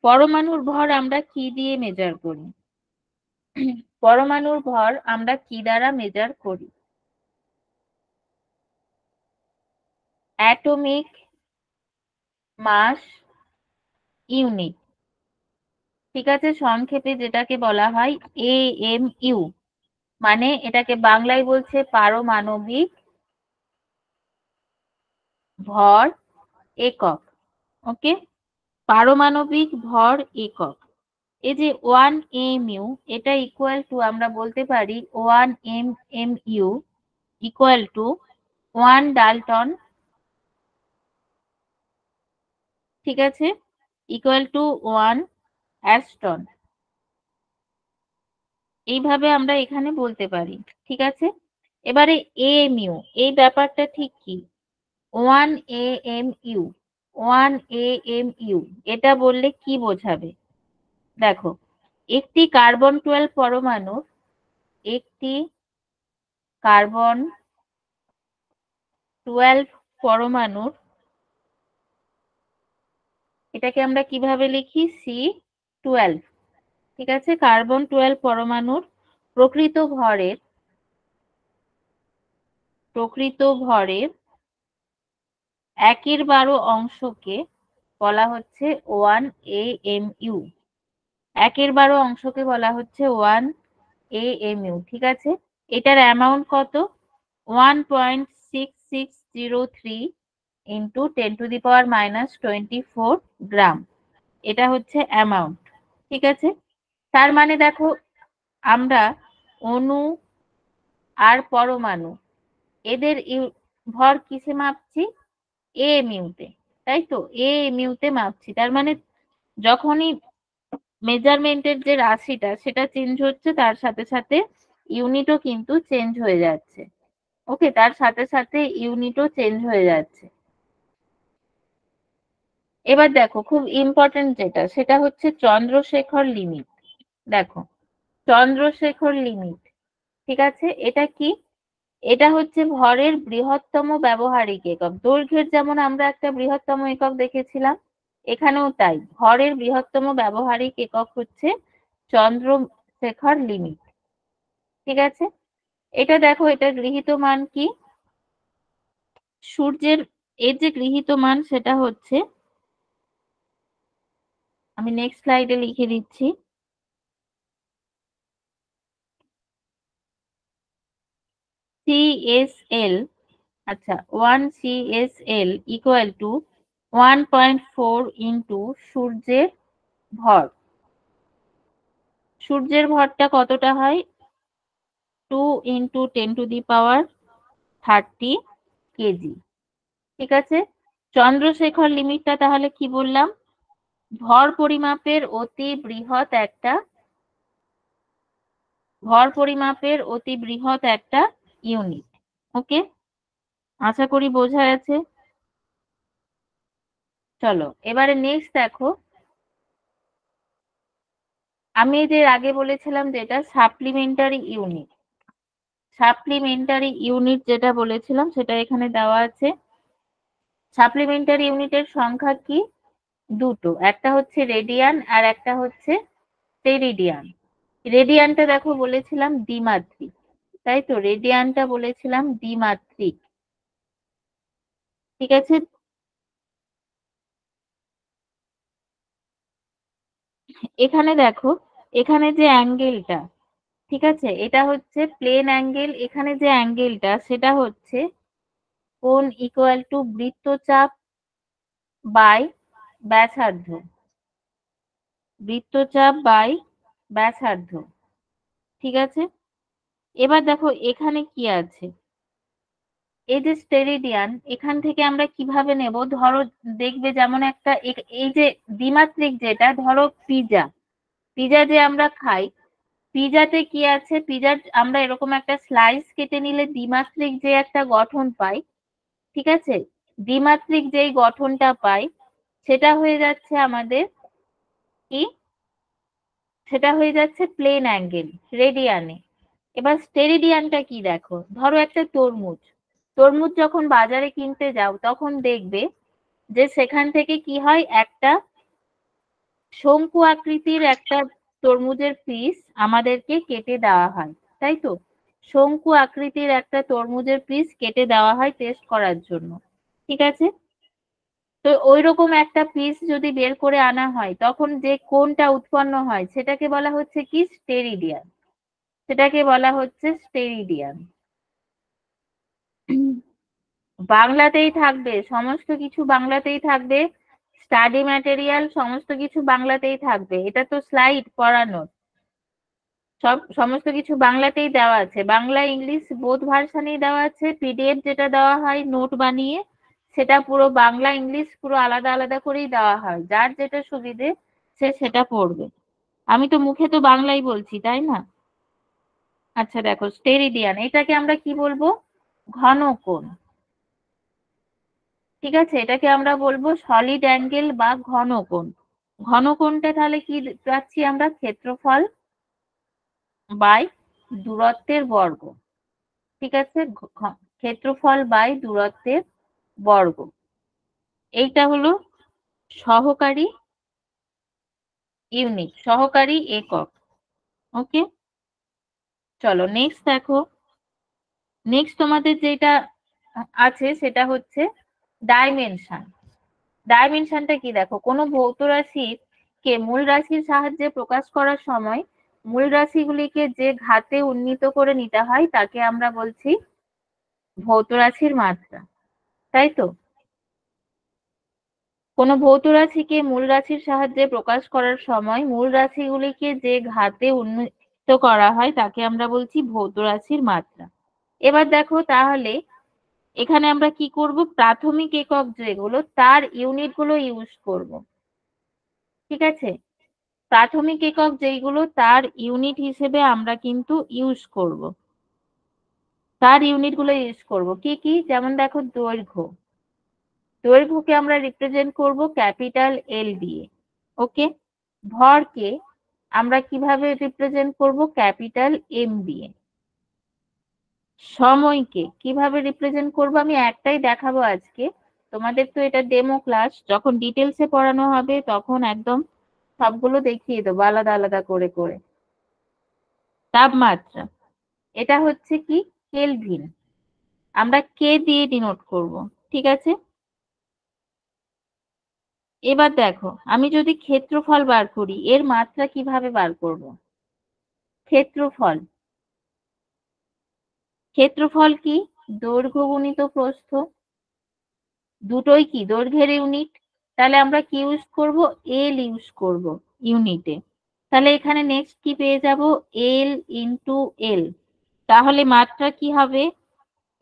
পরমাণুর ভর আমরা কি দিয়ে মেজার করি? পরমাণুর ভর আমরা কি দ্বারা মেজার করি? অ্যাটমিক মাস ইউনিট, ঠিক আছে? সংক্ষেপে যেটাকে বলা হয় AMU, মানে এটাকে বাংলায় বলছে পারমাণবিক ভর একক। ওকে, পারমাণবিক ভর একক। এই যে 1 mu, এটা ইকুয়াল টু আমরা বলতে পারি 1 mmu ইকুয়াল টু 1 ডালটন, ঠিক আছে? Equal to 1 Aston. এইভাবে আমরা এখানে বলতে পারি, ঠিক আছে? এবারে AMU, এই ব্যাপারটা ঠিক কি? 1 AMU, 1 AMU, এটা বললে কি বোঝাবে? দেখো, একটি কার্বন 12 পরমাণু, একটি কার্বন 12 পরমাণুর, এটাকে আমরা কিভাবে লিখি? C12, ঠিক আছে? কার্বন 12 পরমাণুর প্রকৃত ভরের 1/12 অংশকে বলা হচ্ছে 1 AMU। 1/12 অংশকে বলা হচ্ছে 1 AMU, ঠিক আছে? এটার অ্যামাউন্ট কত? 1.6603 ইন্টু 10⁻⁻24 গ্রাম। এটা হচ্ছে অ্যামাউন্ট, ঠিক আছে? তার মানে দেখো, আমরা অণু আর পরমাণু এদের ভর কিসে মাপছি? AMU তে, তাই তো? AMU তে মাপছি। তার মানে যখনই মেজারমেন্টের যে রাশিটা সেটা চেঞ্জ হচ্ছে, তার সাথে সাথে ইউনিটও কিন্তু চেঞ্জ হয়ে যাচ্ছে। ওকে, তার সাথে সাথে ইউনিটও চেঞ্জ হয়ে যাচ্ছে। এবার দেখো, খুব ইম্পর্টেন্ট যেটা, সেটা হচ্ছে চন্দ্রশেখর লিমিট। দেখো, চন্দ্রশেখর লিমিট, ঠিক আছে? এটা কি? এটা হচ্ছে ভরের বৃহত্তম ব্যবহারিক একক। দৈর্ঘ্যের যেমন আমরা একটা বৃহত্তম একক দেখেছিলাম, এখানেও তাই। ভরের বৃহত্তম ব্যবহারিক একক হচ্ছে চন্দ্রশেখর লিমিট, ঠিক আছে? এটা দেখো, এটা গৃহীত মান কি? সূর্যের এর যে গৃহীত মান সেটা হচ্ছে, আমি নেক্সট স্লাইডে লিখে দিচ্ছি, CSL, আচ্ছা 1 CSL ইকুয়াল টু 1.4 ইন্টু সূর্যের ভর। সূর্যের ভরটা কতটা হয়? 2 ইন্টু 10⁻30 কেজি, ঠিক আছে? চন্দ্রশেখর লিমিটটা তাহলে কি বললাম? ভর পরিমাপের অতি বৃহৎ একটা ইউনিট। ওকে, আশা করি বোঝা গেছে। চলো এবারে নেক্সট দেখো, আমি যে আগে বলেছিলাম যেটা সাপ্লিমেন্টারি ইউনিট, সাপ্লিমেন্টারি ইউনিট যেটা বলেছিলাম সেটা এখানে দেওয়া আছে। সাপ্লিমেন্টারি ইউনিটের সংখ্যা কি? দুটো, একটা হচ্ছে রেডিয়ান আর একটা হচ্ছে পেরিডিয়ান। রেডিয়ানটা দেখো বলেছিলাম দ্বিমাত্রিক, তাই তো, রেডিয়ানটা বলেছিলাম দ্বিমাত্রিক। ঠিক আছে, এখানে দেখো, এখানে যে অ্যাঙ্গেলটা, ঠিক আছে, এটা হচ্ছে প্লেন অ্যাঙ্গেল। এখানে যে অ্যাঙ্গেলটা সেটা হচ্ছে কোণ ইকুয়াল টু বৃত্তচাপ বাই ব্যাসার্ধ, বৃত্তচাপ বাই ব্যাসার্ধ। ঠিক আছে, এবার দেখো এখানে কি আছে, এই যে স্টেরিডিয়ান, এখান থেকে আমরা কিভাবে নেব, ধরো দেখবে যেমন একটা এই যে দ্বিমাত্রিক, যেটা ধরো পিজা, পিজা যে আমরা খাই, পিজাতে কি আছে, পিজার আমরা এরকম একটা স্লাইস কেটে নিলে দ্বিমাত্রিক যে একটা গঠন পাই, ঠিক আছে, দ্বিমাত্রিক যেই গঠনটা পাই সেটা হয়ে যাচ্ছে আমাদের কি, সেটা হয়ে যাচ্ছে প্লেন অ্যাঙ্গেল রেডিয়ানে। এবার স্টেরিডিয়ানটা কি দেখো, ধরো একটা তরমুজ, তরমুজ যখন বাজারে কিনতে যাও তখন দেখবে যে সেখান থেকে কি হয়, একটা শঙ্কু আকৃতির একটা তরমুজের পিস আমাদেরকে কেটে দেওয়া হয়, তাই তো, শঙ্কু আকৃতির একটা তরমুজের পিস কেটে দেওয়া হয় টেস্ট করার জন্য। ঠিক আছে, তো ওইরকম একটা পিস যদি বের করে আনা হয় তখন যে কোণটা উৎপন্ন হয় সেটাকে বলা হচ্ছে কি, স্টেরিডিয়ান, সেটাকে বলা হচ্ছে স্টেরিডিয়ান। বাংলাতেই থাকবে, সমস্ত কিছু বাংলাতেই থাকবে, স্টাডি ম্যাটেরিয়াল সমস্ত কিছু বাংলাতেই থাকবে, এটা তো স্লাইড পড়ানোর, সব সমস্ত কিছু বাংলাতেই দেওয়া আছে, বাংলা ইংলিশ বোথ ভার্সানেই দেওয়া আছে। পিডিএফ যেটা দেওয়া হয় নোট বানিয়ে, সেটা পুরো বাংলা ইংলিশ পুরো আলাদা আলাদা করেই দেওয়া হয়, যার যেটা সুবিধে সে সেটা পড়বে। আমি তো মুখে তো বাংলাই বলছি, তাই না? আচ্ছা দেখো, স্টেরিডিয়ান এটাকে আমরা কি বলবো, ঘন কোণ। ঠিক আছে, এটাকে আমরা বলবো সলিড অ্যাঙ্গেল বা ঘন কোণ। ঘন কোণটা তাহলে কি পাচ্ছি আমরা, ক্ষেত্রফল বাই দূরত্বের বর্গ। ঠিক আছে, ক্ষেত্রফল বাই দূরত্বের বর্গ, এইটা হলো সহকারী ইউনিট, সহকারী একক। ওকে, চলো নেক্সট দেখো, নেক্সট তোমাদের যেটা আছে সেটা হচ্ছে ডাইমেনশন। ডাইমেনশনটা কি দেখো, কোনো ভৌত রাশির কে মূল রাশির সাহায্যে প্রকাশ করার সময় মূল রাশিগুলিকে যে ঘাতে উন্নীত করে নিতে হয় তাকে আমরা বলছি ভৌত রাশির মাত্রা, তাই তো, কোনো ভৌত রাশিকে মূল রাশির সাহায্যে প্রকাশ করার সময় মূল রাশিগুলিকে যে ঘাতে উন্নীত করা হয় তাকে আমরা বলছি ভৌত রাশির মাত্রা। এবার দেখো তাহলে এখানে আমরা কি করব, প্রাথমিক একক যেগুলো তার ইউনিট গুলো ইউজ করব। ঠিক আছে, প্রাথমিক একক যেইগুলো তার ইউনিট হিসেবে আমরা কিন্তু ইউজ করব, তার ইউনিট গুলো ইউজ করব। কি কি, যেমন দেখো দৈর্ঘ্য, দৈর্ঘ্যকে আমরা রিপ্রেজেন্ট করব ক্যাপিটাল এল দিয়ে। ওকে, ভরকে আমরা কিভাবে রিপ্রেজেন্ট করব, ক্যাপিটাল এম দিয়ে। সময়কে কিভাবে রিপ্রেজেন্ট করব আমি একটাই দেখাবো আজকে, তোমাদের তো এটা ডেমো ক্লাস, যখন ডিটেলসে পড়ানো হবে তখন একদম সবগুলো দেখিয়ে দেবো আলাদা আলাদা করে করে। তাপমাত্রা, এটা হচ্ছে কি, কেলভিন, আমরা কে দিয়ে ডিনোট করব। ঠিক আছে, এবার দেখো আমি যদি ক্ষেত্রফল বার করি, এর মাত্রা কিভাবে বার করব, ক্ষেত্রফল, ক্ষেত্রফল কি, দৈর্ঘ্য গুণিত প্রস্থ, দুটোই কি দৈর্ঘ্যের ইউনিট, তাহলে আমরা কি ইউজ করব, এল ইউজ করব ইউনিটে। তাহলে এখানে নেক্সট কি পেয়ে যাব, এল ইন্টু এল, তাহলে মাত্রা কি হবে,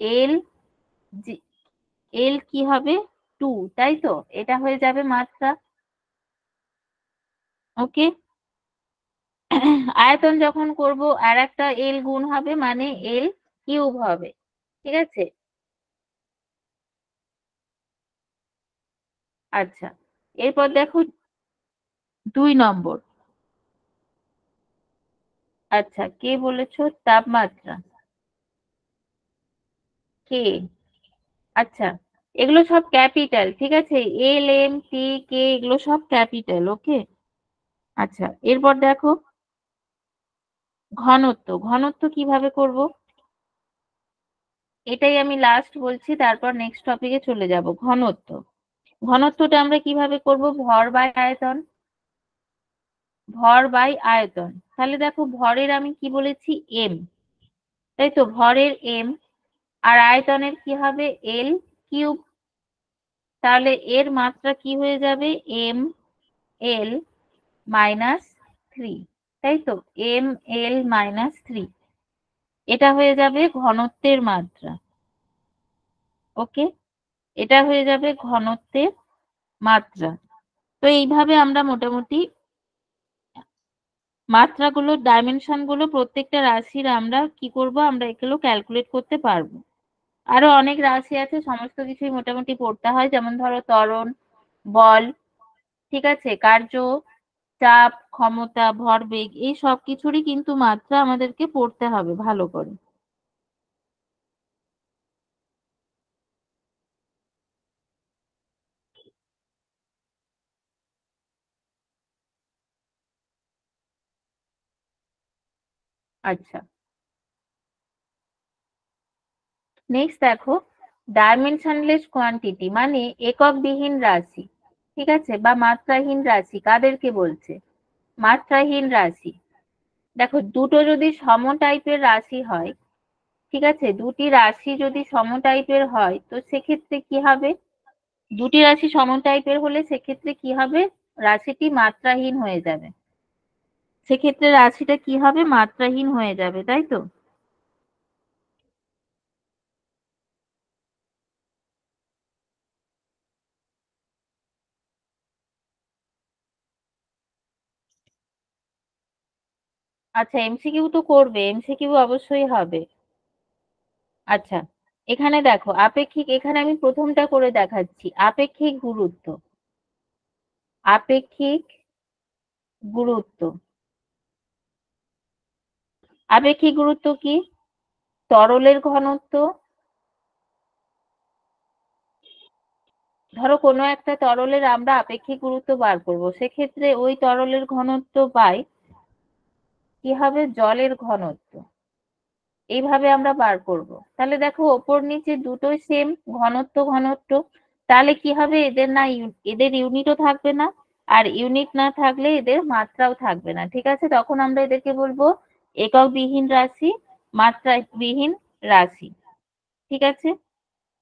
এল, এল কি হবে 2, তাই তো, এটা হয়ে যাবে মাত্রা। ওকে, আয়তন যখন করব আর একটা এল গুণ হবে, মানে এল কিউব হবে। ঠিক আছে, আচ্ছা, এরপর দেখো 2 নম্বর, আচ্ছা কে বলেছো, তাপমাত্রা, কে, আচ্ছা, এগুলো সব ক্যাপিটাল, ঠিক আছে, এল এম টি কে এগুলো সব ক্যাপিটাল। ওকে, আচ্ছা, এরপর দেখো ঘনত্ব, ঘনত্ব কিভাবে করব, এটাই আমি লাস্ট বলছি, তারপর নেক্সট টপিকে চলে যাব। ঘনত্ব। ঘনত্বটা আমরা কিভাবে করব? ভর বাই আয়তন। ভর বাই আয়তন। তাহলে দেখো ভরের আমি কি বলেছি? এম, তাই তো, ভরের এম। আর আয়তনের কি হবে? এল কিউব। তাহলে এর মাত্রা কি হয়ে যাবে? এম এল মাইনাস 3, তাই তো, এম এল মাইনাস 3। এটা হয়ে যাবে ঘনত্বের মাত্রা। ওকে, এটা হয়ে যাবে ঘনত্বের মাত্রা। তো এইভাবে আমরা মোটামুটি মাত্রাগুলো, ডাইমেনশন গুলো প্রত্যেকটা রাশির আমরা কি করব? আমরা এগুলো ক্যালকুলেট করতে পারবো। আরো অনেক রাশি আছে, সমস্ত কিছুই মোটামুটি পড়তে হয়। যেমন ধরো ত্বরণ, বল, ঠিক আছে, কার্য, চাপ, ক্ষমতা, ভরবেগ, এই সব কিছুরই কিন্তু মাত্রা আমাদেরকে পড়তে হবে ভালো করে। আচ্ছা, নেক্সট দেখো, ডাইমেনশনলেস কোয়ান্টিটি মানে এককবিহীন রাশি, ঠিক আছে, বা মাত্রাহীন রাশি কাদেরকে বলছে? মাত্রাহীন রাশি। দেখো দুটো যদি সম টাইপের রাশি হয়, ঠিক আছে, দুটি রাশি যদি সম টাইপের হয়, তো সেক্ষেত্রে কি হবে? দুটি রাশি সম টাইপের হলে সেক্ষেত্রে কি হবে? রাশিটি মাত্রাহীন হয়ে যাবে। সেক্ষেত্রে রাশিটা কি হবে? মাত্রাহীন হয়ে যাবে, তাই তো। আচ্ছা, এমসিকিউ তো করবে, এমসিকিউ অবশ্যই হবে। আচ্ছা, এখানে দেখো আপেক্ষিক, এখানে আমি প্রথমটা করে দেখাচ্ছি। আপেক্ষিক গুরুত্ব। আপেক্ষিক গুরুত্ব। আপেক্ষিক গুরুত্ব কি? তরলের ঘনত্ব। ধরো কোনো একটা তরলের আমরা আপেক্ষিক গুরুত্ব বার করব, সেক্ষেত্রে ওই তরলের ঘনত্ব বাই কি হবে? জলের ঘনত্ব। এইভাবে আমরা বার করব। তাহলে দেখো ওপর নিচে দুটোই সেম ঘনত্ব, ঘনত্ব। তাহলে কি হবে? এদের না এদের ইউনিটও থাকবে না, আর ইউনিট না থাকলে এদের মাত্রাও থাকবে না, ঠিক আছে। তখন আমরা এদেরকে বলবো এককবিহীন রাশি, মাত্রাবিহীন রাশি, ঠিক আছে।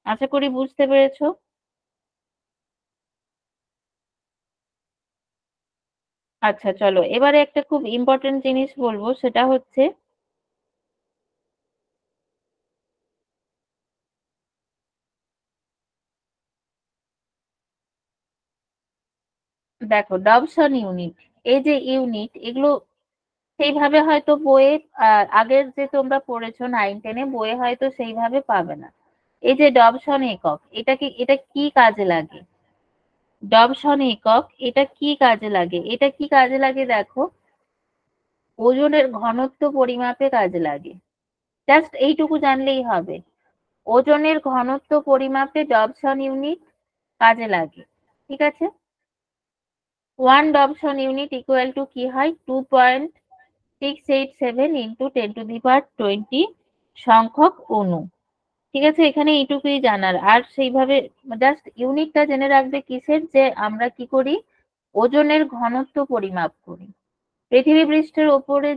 আশা করি বুঝতে পেরেছো। আচ্ছা চলো, এবারে একটা খুব ইম্পর্টেন্ট জিনিস বলবো, সেটা হচ্ছে দেখো ডবসন ইউনিট। এই যে ইউনিট, এগুলো সেইভাবে হয়তো বইয়ে আগের যে তোমরা পড়েছো 9-10-এ, বইয়ে হয়তো সেইভাবে পাবে না। এই যে ডবসন একক, এটা কি কাজে লাগে? ডবসন একক, এটা কি কাজে লাগে? এটা কি কাজে লাগে দেখো, ওজনের ঘনত্ব পরিমাপে কাজে লাগে। জাস্ট এইটুকু জানলেই হবে। ওজনের ঘনত্ব পরিমাপে ডবসন ইউনিট কাজে লাগে, ঠিক আছে। 1 ডবসন ইউনিট ইকুয়াল টু কি হয়? 2.687 ইন্টু 10⁻20 সংখ্যক অণু, ঠিক আছে। এখানে এইটুকুই জানার, আর সেইভাবে জাস্ট ইউনিটটা জেনে রাখবে কিসের, যে আমরা কি করি? ওজনের ঘনত্ব পরিমাপ করি। পৃথিবী পৃষ্ঠের ওপরে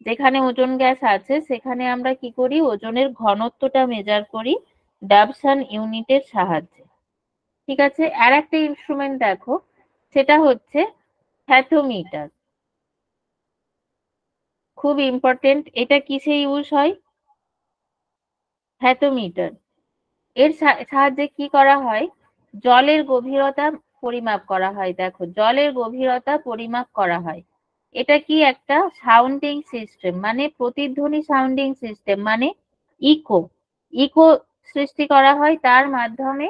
যেখানে ওজোন গ্যাস আছে, সেখানে আমরা কি করি? ওজনের ঘনত্বটা মেজার করি ডাবসন ইউনিটের সাহায্যে, ঠিক আছে। আর একটা ইনস্ট্রুমেন্ট দেখো, সেটা হচ্ছে হ্যাথোমিটার। খুব ইম্পর্টেন্ট। এটা কিসে ইউজ হয়? হ্যাথোমিটার। এর সাহায্যে কি করা হয়? জলের গভীরতা পরিমাপ করা হয়। দেখো জলের গভীরতা পরিমাপ করা হয়। এটা কি একটা সাউন্ডিং সিস্টেম, মানে প্রতিধ্বনি সাউন্ডিং সিস্টেম, মানে ইকো। ইকো সৃষ্টি করা হয়, তার মাধ্যমে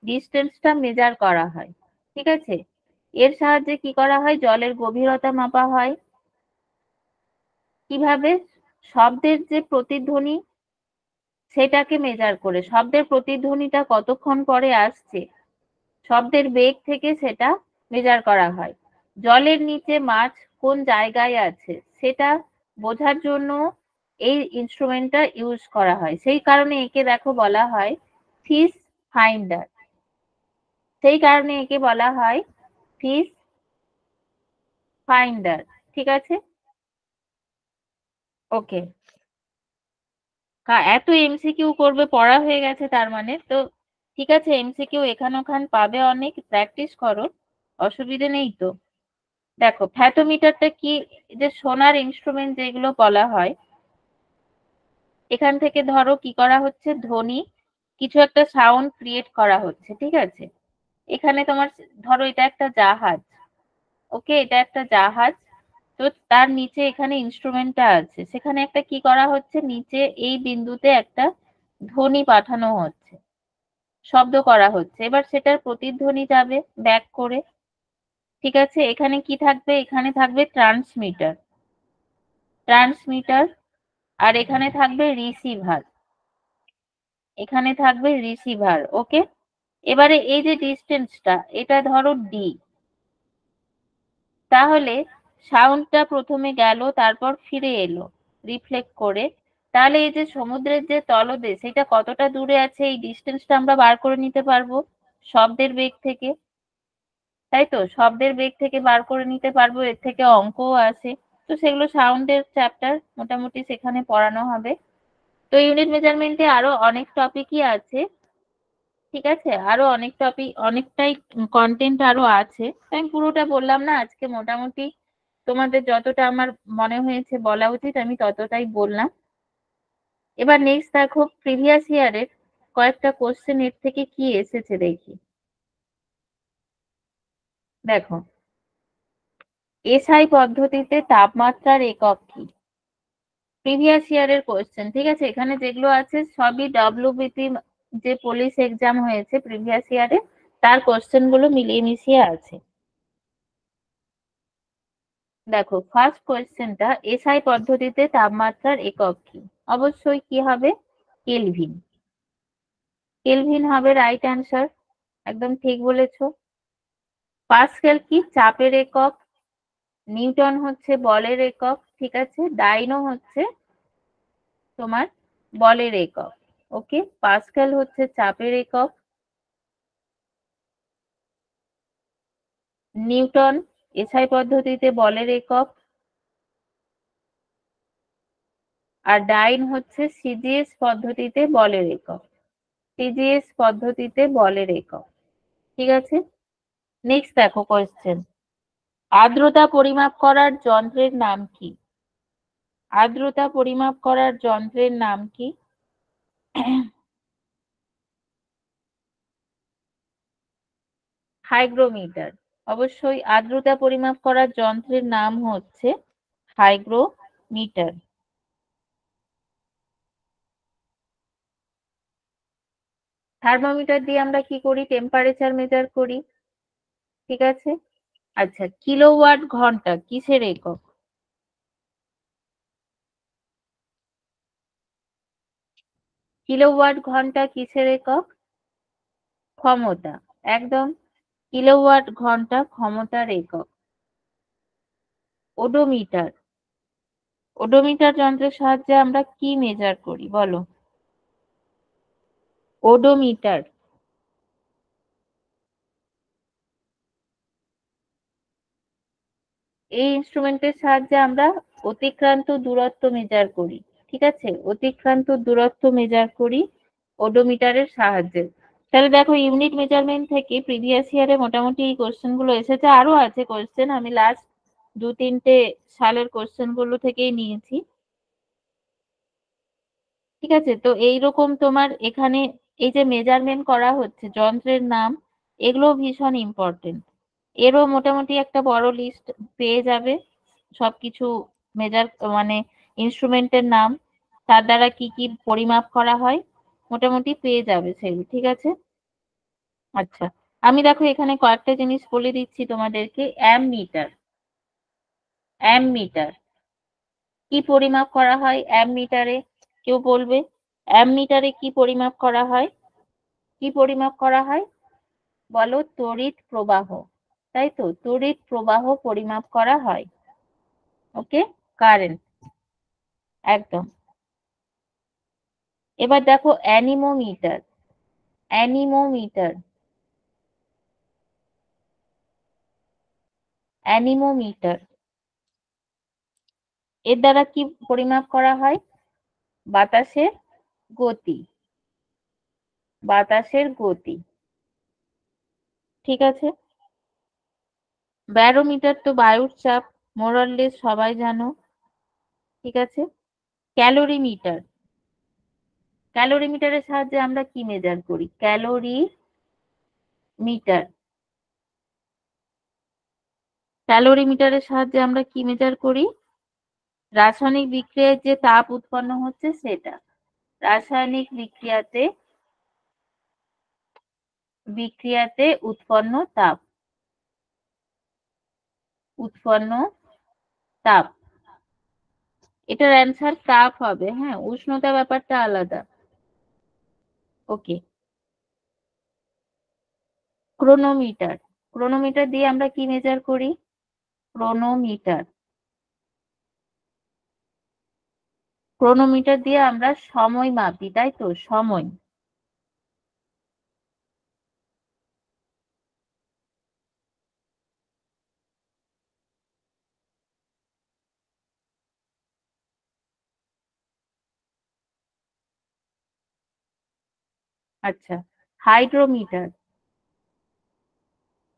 ডিস্টেন্সটা মেজার করা হয়, ঠিক আছে। এর সাহায্যে কি করা হয়? জলের গভীরতা মাপা হয়। কিভাবে? শব্দের যে প্রতিধ্বনি, সেটাকে মেজার করে, শব্দের প্রতিধ্বনিটা কতক্ষণ পরে আসছে, শব্দের বেগ থেকে সেটা মেজার করা হয়। জলের নিচে মাছ কোন জায়গায় আছে সেটা বোঝার জন্য এই ইনস্ট্রুমেন্টটা ইউজ করা হয়, সেই কারণে একে দেখো বলা হয় ফিশ ফাইন্ডার। সেই কারণে একে বলা হয় ফিশ ফাইন্ডার। ঠিক আছে, ওকে। এত এমসিকিউ করবে, পড়া হয়ে গেছে তার মানে তো। ঠিক আছে, এমসিকিউ এখান ওখান পাবে, অনেক প্র্যাকটিস করো, অসুবিধে নেই তো। দেখো ফ্যাথোমিটারটা কি, যে সোনার ইনস্ট্রুমেন্ট যেগুলো বলা হয়, এখান থেকে ধরো কি করা হচ্ছে, ধ্বনি কিছু একটা সাউন্ড ক্রিয়েট করা হচ্ছে, ঠিক আছে। এখানে তোমার ধরো এটা একটা জাহাজ, ওকে, এটা একটা জাহাজ। তো তার নিচে এখানে ইনস্ট্রুমেন্টটা আছে, সেখানে একটা কি করা হচ্ছে, নিচে এই বিন্দুতে একটা ধ্বনি পাঠানো হচ্ছে, শব্দ করা হচ্ছে। এবার সেটার প্রতিধ্বনি যাবে ব্যাক করে, ঠিক আছে। এখানে কি থাকবে, এখানে থাকবে ট্রান্সমিটার, ট্রান্সমিটার। আর এখানে থাকবে রিসিভার, এখানে থাকবে রিসিভার, ওকে। এবারে এই যে ডিস্টেন্সটা, এটা ধরো ডি, তাহলে সাউন্ডটা প্রথমে গেল, তারপর ফিরে এলো রিফ্লেক্ট করে। তাহলে এই যে সমুদ্রের যে তলদেশ, এটা কতটা দূরে আছে, এই ডিস্টেন্সটা আমরা বার করে নিতে পারবো শব্দের বেগ থেকে, তাই তো। শব্দের বেগ থেকে বার করে নিতে পারবো, এর থেকে অঙ্কও আছে। তো সেগুলো সাউন্ডের চ্যাপ্টার মোটামুটি সেখানে পড়ানো হবে। তো ইউনিট মেজারমেন্টে আরো অনেক টপিকই আছে, ঠিক আছে। আরো অনেক টপিক, অনেকটাই কন্টেন্ট আরো আছে, তো আমি পুরোটা বললাম না আজকে, মোটামুটি তোমাদের যতটা আমার মনে হয়েছে বলা উচিত আমি ততটাই বললাম। এবার নেক্সট দেখো প্রিভিয়াস ইয়ারের কয়েকটা কোশ্চেন এর থেকে কি এসেছে দেখি। দেখো এসআই পদ্ধতিতে তাপমাত্রার একক কি, প্রিভিয়াস ইয়ারের কোশ্চেন, ঠিক আছে। এখানে যেগুলো আছে সবই ডব্লিউবিপি, যে পুলিশ এক্সাম হয়েছে প্রিভিয়াস ইয়ারে, তার কোশ্চেন গুলো মিলিয়ে মিশিয়ে আছে। দেখো ফার্স্ট কোয়েশ্চেনটা, এসআই পদ্ধতিতে তাপমাত্রার একক কি, অবশ্যই কি হবে, কেলভিন। কেলভিন হবে রাইট অ্যান্সার, একদম ঠিক বলেছো। পাস্কেল কি, চাপের একক। নিউটন হচ্ছে বলের একক, ঠিক আছে। ডাইনো হচ্ছে তোমার বলের একক, ওকে। পাস্কেল হচ্ছে চাপের একক, নিউটন এসআই পদ্ধতিতে বলের একক, আর ডাইন হচ্ছে সিজিএস পদ্ধতিতে বলের একক, সিজিএস পদ্ধতিতে বলের একক, ঠিক আছে। নেক্সট দেখো কোয়েশ্চেন, আর্দ্রতা পরিমাপ করার যন্ত্রের নাম কি, আর্দ্রতা পরিমাপ করার যন্ত্রের নাম কি, হাইগ্রোমিটার। অবশ্যই আর্দ্রতা পরিমাপ করার যন্ত্রের নাম হচ্ছে হাইগ্রোমিটার। থার্মোমিটার দিয়ে আমরা কি করি, টেম্পারেচার মেজার করি, ঠিক আছে। আচ্ছা, কিলোওয়াট ঘন্টা কিসের একক, কিলোওয়াট ঘন্টা কিসের একক, ক্ষমতা, একদম। কিলোওয়াট ঘন্টা ক্ষমতার একক। ওডোমিটার, ওডোমিটার যন্ত্রের সাহায্যে আমরা কি মেজার করি বলো, ওডোমিটার। এই ইনস্ট্রুমেন্টের সাহায্যে আমরা অতিক্রান্ত দূরত্ব মেজার করি, ঠিক আছে। অতিক্রান্ত দূরত্ব মেজার করি ওডোমিটারের সাহায্যে। তাহলে দেখো ইউনিট মেজারমেন্ট থেকে প্রিভিয়াস ইয়ারে মোটামুটি এই কোশ্চেন গুলো এসেছে, আরো আছে কোশ্চেন, আমি লাস্ট 2-3টে সালের কোশ্চেন গুলো থেকেই নিয়েছি, ঠিক আছে। তো এইরকম তোমার এখানে এই যে মেজারমেন্ট করা হচ্ছে যন্ত্রের নাম, এগুলো ভীষণ ইম্পর্টেন্ট। এরও মোটামুটি একটা বড় লিস্ট পেয়ে যাবে, সবকিছু মেজার মানে ইনস্ট্রুমেন্টের নাম, তার দ্বারা কি কি পরিমাপ করা হয়, মোটামুটি পেয়ে যাবে সেগুলো, ঠিক আছে। আচ্ছা, আমি দেখো এখানে কয়েকটা জিনিস বলে দিচ্ছি তোমাদেরকে। অ্যামমিটার, অ্যামমিটার কি পরিমাপ করা হয়, অ্যামমিটারে কেউ বলবে, অ্যামমিটারে কি পরিমাপ করা হয়, কি পরিমাপ করা হয় বলো, তড়িৎ প্রবাহ, তাই তো, তড়িৎ প্রবাহ পরিমাপ করা হয়, ওকে, কারেন্ট, একদম। এবার দেখো অ্যানিমোমিটার, অ্যানিমোমিটার, অ্যানিমোমিটার এর দ্বারা কি পরিমাপ করা হয়? বাতাসের গতি, বাতাসের গতি। ঠিক আছে। ব্যারোমিটার তো বায়ুর চাপ, মোরাললেস সবাই জানো। ঠিক আছে। ক্যালোরিমিটার, ক্যালোরিমিটারের সাহায্যে আমরা কি মেজার করি? ক্যালোরি মিটার, ক্যালোরিমিটারের সাহায্যে আমরা কি মেজার করি? রাসায়নিক বিক্রিয়ায় যে তাপ উৎপন্ন হচ্ছে সেটা। রাসায়নিক বিক্রিয়াতে, বিক্রিয়াতে উৎপন্ন তাপ, উৎপন্ন তাপ। এটার অ্যান্সার তাপ হবে। হ্যাঁ, উষ্ণতা ব্যাপারটা আলাদা। ওকে। ক্রোনোমিটার, ক্রোনোমিটার দিয়ে আমরা কি মেজার করি? ক্রোনোমিটার, ক্রোনোমিটার দিয়ে আমরা সময় মাপি, তাই তো? সময়। আচ্ছা, হাইড্রোমিটার,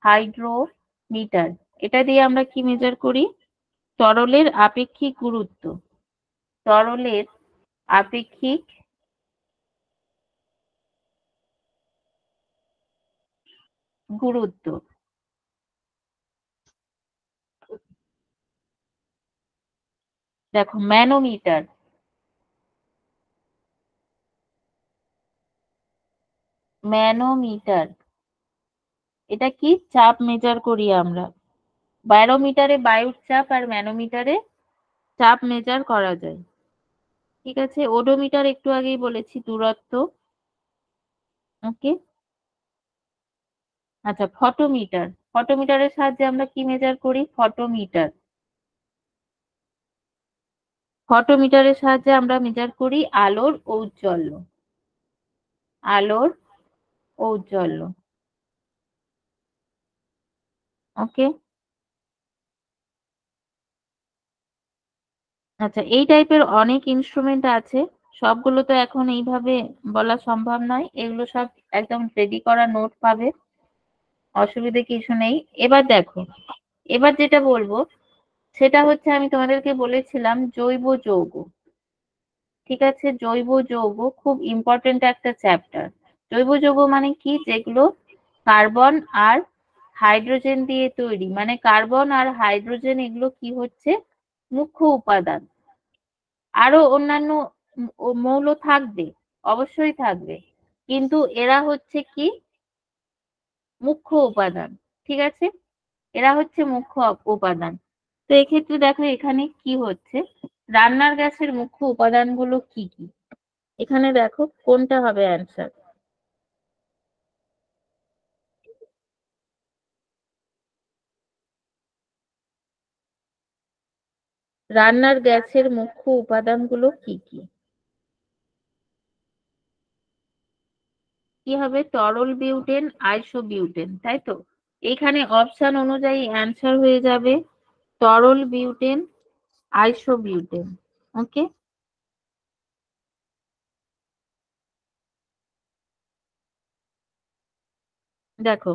হাইড্রোমিটার এটা দিয়ে আমরা কি মেজার করি? তরলের আপেক্ষিক গুরুত্ব, তরলের আপেক্ষিক গুরুত্ব। দেখো ম্যানোমিটার, ম্যানোমিটার এটা কি? চাপ মেজার করি আমরা। ব্যারোমিটারে বায়ুর চাপ আর ম্যানোমিটারে চাপ মেজার করা যায়। ঠিক আছে। ওডোমিটার একটু আগেই বলেছি, দূরত্ব। ওকে। আচ্ছা, ফটোমিটার, ফটোমিটারের সাহায্যে আমরা কি মেজার করি? ফটোমিটার, ফটোমিটারের সাহায্যে আমরা মেজার করি আলোর ঔজ্জ্বল্য, আলোর ঔজ্জ্বল্য। ওকে। আচ্ছা, এই টাইপের অনেক ইনস্ট্রুমেন্ট আছে, সবগুলো তো এখন এইভাবে বলা সম্ভব নয়। এগুলো সব একদম রেডি করা নোট পাবে, অসুবিধে কিছু নেই। এবার দেখো, এবার যেটা বলবো সেটা হচ্ছে, আমি তোমাদেরকে বলেছিলাম জৈব যৌগ। ঠিক আছে। জৈব যৌগ খুব ইম্পর্টেন্ট একটা চ্যাপ্টার। জৈব যৌগ মানে কি? যেগুলো কার্বন আর হাইড্রোজেন দিয়ে তৈরি, মানে কার্বন আর হাইড্রোজেন এগুলো কি হচ্ছে? মুখ্য উপাদান। আরো অন্যান্য মৌল থাকবে, অবশ্যই থাকবে, কিন্তু এরা হচ্ছে কি? মুখ্য উপাদান। ঠিক আছে। এরা হচ্ছে মুখ্য উপাদান। তো এক্ষেত্রে দেখো এখানে কি হচ্ছে, রান্নার গ্যাসের মুখ্য উপাদানগুলো কি কি? এখানে দেখো কোনটা হবে অ্যান্সার। রান্নার গ্যাসের মুখ্য উপাদানগুলো কি কি? কি হবে? তরল বিউটেন, আইসোবিউটেন, তাই তো? এখানে অপশন অনুযায়ী অ্যান্সার হয়ে যাবে তরল বিউটেন, আইসোবিউটেন। ওকে। দেখো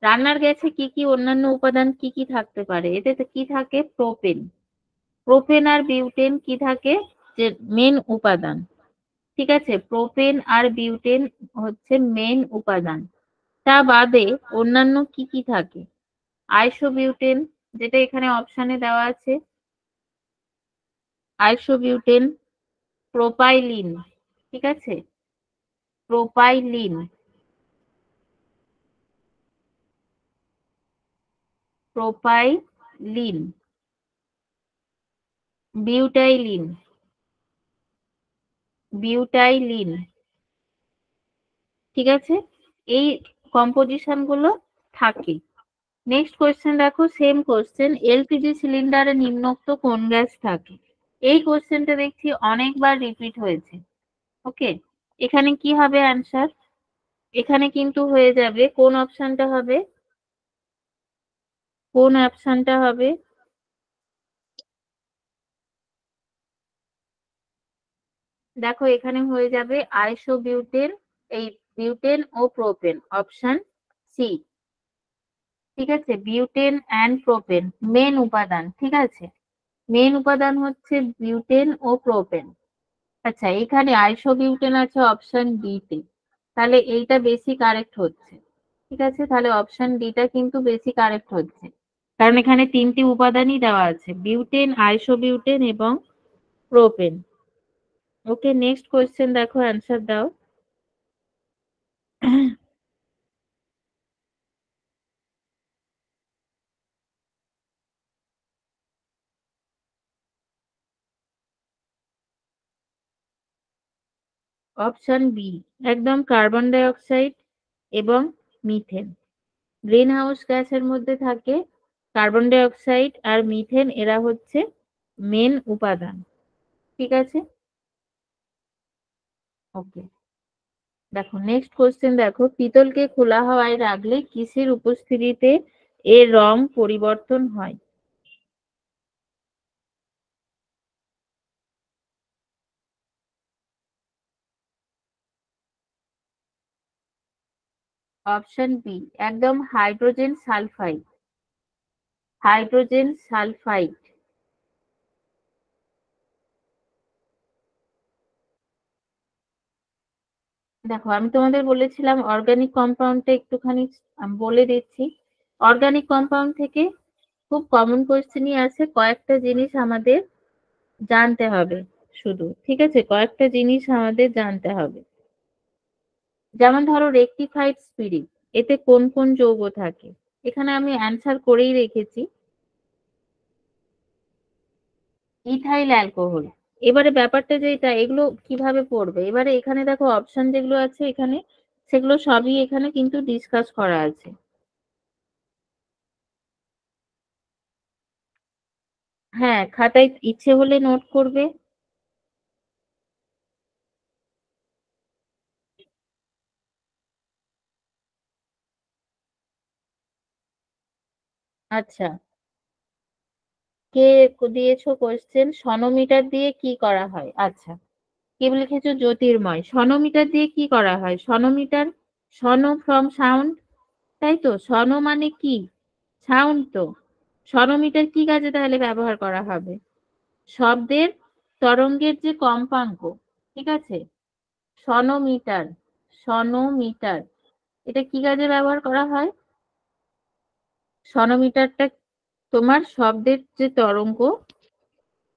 রান্নার গ্যাসে কি কি অন্যান্য উপাদান কি কি থাকতে পারে? এতে তো কি থাকে? প্রোপেন, প্রোপেন আর বিউটেন কি থাকে? যে মেন উপাদান। ঠিক আছে। প্রোপেন আর বিউটেন হচ্ছে মেন উপাদান। তা বাদে অন্যান্য কি কি থাকে? আইসোবিউটেন, যেটা এখানে অপশনে দেওয়া আছে, আইসোবিউটেন, প্রোপাইলিন। ঠিক আছে। Propylene, propylene, butylene, butylene. ঠিক আছে। এই কম্পোজিশন গুলো থাকে। নেক্সট কোয়েশ্চেন দেখো, সেম কোয়েশ্চেন, এলপিজি সিলিন্ডারে নিম্নোক্ত কোন গ্যাস থাকে? এই কোয়েশ্চেনটা দেখছি অনেকবার রিপিট হয়েছে। ওকে। এখানে কি হবে অ্যান্সার? এখানে কিন্তু হয়ে যাবে, কোন অপশনটা হবে? কোন অপশনটা হবে? দেখো এখানে হয়ে যাবে আইসোবিউটেন, এই বিউটেন ও প্রোপেন, অপশন সি। ঠিক আছে, বিউটেন অ্যান্ড প্রোপেন মেন উপাদান। ঠিক আছে, মেন উপাদান হচ্ছে বিউটেন ও প্রোপেন। আচ্ছা, এখানে আইসোবিউটেন আছে অপশন ডি তে, তাহলে এইটা বেশি কারেক্ট হচ্ছে। ঠিক আছে, তাহলে অপশন ডিটা কিন্তু বেশি কারেক্ট হচ্ছে, কারণ এখানে তিনটি উপাদানই দেওয়া আছে, বিউটেন, আইসোবিউটেন এবং প্রোপেন। ওকে, নেক্সট কোয়েশ্চেন দেখো, অ্যান্সার দাও। অপশন বি, একদম কার্বন ডাই অক্সাইড এবং মিথেন। গ্রিন হাউস গ্যাসের মধ্যে থাকে কার্বন ডাই অক্সাইড আর মিথেন, এরা হচ্ছে মেন উপাদান। ঠিক আছে, ওকে। দেখো নেক্সট কোশ্চেন দেখো, পিতলকে খোলা হাওয়ায় রাখলে কিসের উপস্থিতিতে এর রং পরিবর্তন হয়? অপশন বি, একদম হাইড্রোজেন সালফাইড। Hydrogen sulphide. দেখো আমি তোমাদের বলেছিলাম অর্গানিক কম্পাউন্ডটা একটুখানি বলে দিচ্ছি। অর্গানিক কম্পাউন্ড থেকে খুব কমন কোয়েশ্চেনই আছে, কয়েকটা জিনিস আমাদের জানতে হবে শুধু। ঠিক আছে, কয়েকটা জিনিস আমাদের জানতে হবে। যেমন ধরো রেকটিফাইড স্পিরিট, এতে কোন কোন যৌগ থাকে? এখানে আমি অ্যান্সার করেই রেখেছি, ইথাইল অ্যালকোহল। এবারে ব্যাপারটা যেটা, এগুলো কিভাবে পড়বে এবারে, এখানে দেখো অপশন যেগুলো আছে এখানে, সেগুলো সবই এখানে কিন্তু ডিসকাস করা আছে। হ্যাঁ, খাতায় ইচ্ছে হলে নোট করবে। আচ্ছা, কে দিয়েছো কোয়েশ্চেন? সনোমিটার দিয়ে কি করা হয়? আচ্ছা, কি লিখেছো? জ্যোতির্ময়। সনোমিটার দিয়ে কি করা হয়? সনোমিটার, সনো ফ্রম সাউন্ড, তাই তো? সনো মানে কি? সাউন্ড তো। সনোমিটার কি কাজে তাহলে ব্যবহার করা হবে? শব্দের তরঙ্গের যে কম্পাঙ্ক, ঠিক আছে, সনোমিটার। সনোমিটার, এটা কি কাজে ব্যবহার করা হয়? সনোমিটারটা তোমার শব্দের যে তরঙ্গ,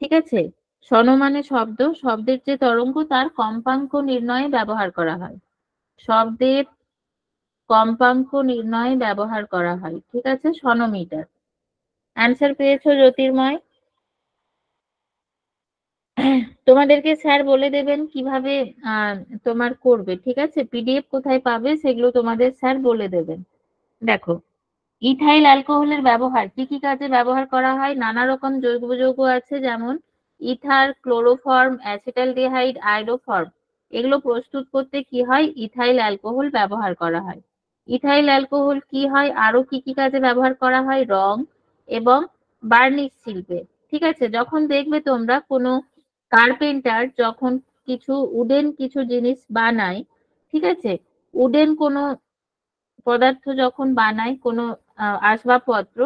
ঠিক আছে, সন মানে শব্দ, শব্দের যে তরঙ্গ তার কম্পাঙ্ক নির্ণয়ে ব্যবহার করা হয়। শব্দের কম্পাঙ্ক নির্ণয়ে ব্যবহার করা হয়, ঠিক আছে, সনোমিটার। অ্যান্সার পেয়েছো জ্যোতির্ময়। তোমাদেরকে স্যার বলে দেবেন কিভাবে আহ তোমার করবে, ঠিক আছে, পিডিএফ কোথায় পাবে সেগুলো তোমাদের স্যার বলে দেবেন। দেখো, ইথাইল অ্যালকোহলের ব্যবহার কি কি কাজে ব্যবহার করা হয়? নানা রকম জৈব যৌগ আছে, যেমন ইথার, ক্লোরোফর্ম, অ্যাসিটালডিহাইড, আয়োডোফর্ম। এগুলো প্রস্তুত করতে কি হয়? ইথাইল অ্যালকোহল ব্যবহার করা হয়। ইথাইল অ্যালকোহল কি হয়, আরো কি কি কাজে ব্যবহার করা হয়? রং এবং বার্নিশ শিল্পে। ঠিক আছে, যখন দেখবে তোমরা কোনো কার্পেন্টার যখন কিছু উডেন কিছু জিনিস বানায়, ঠিক আছে, উডেন কোনো পদার্থ যখন বানায়, কোনো আসবাবপত্র,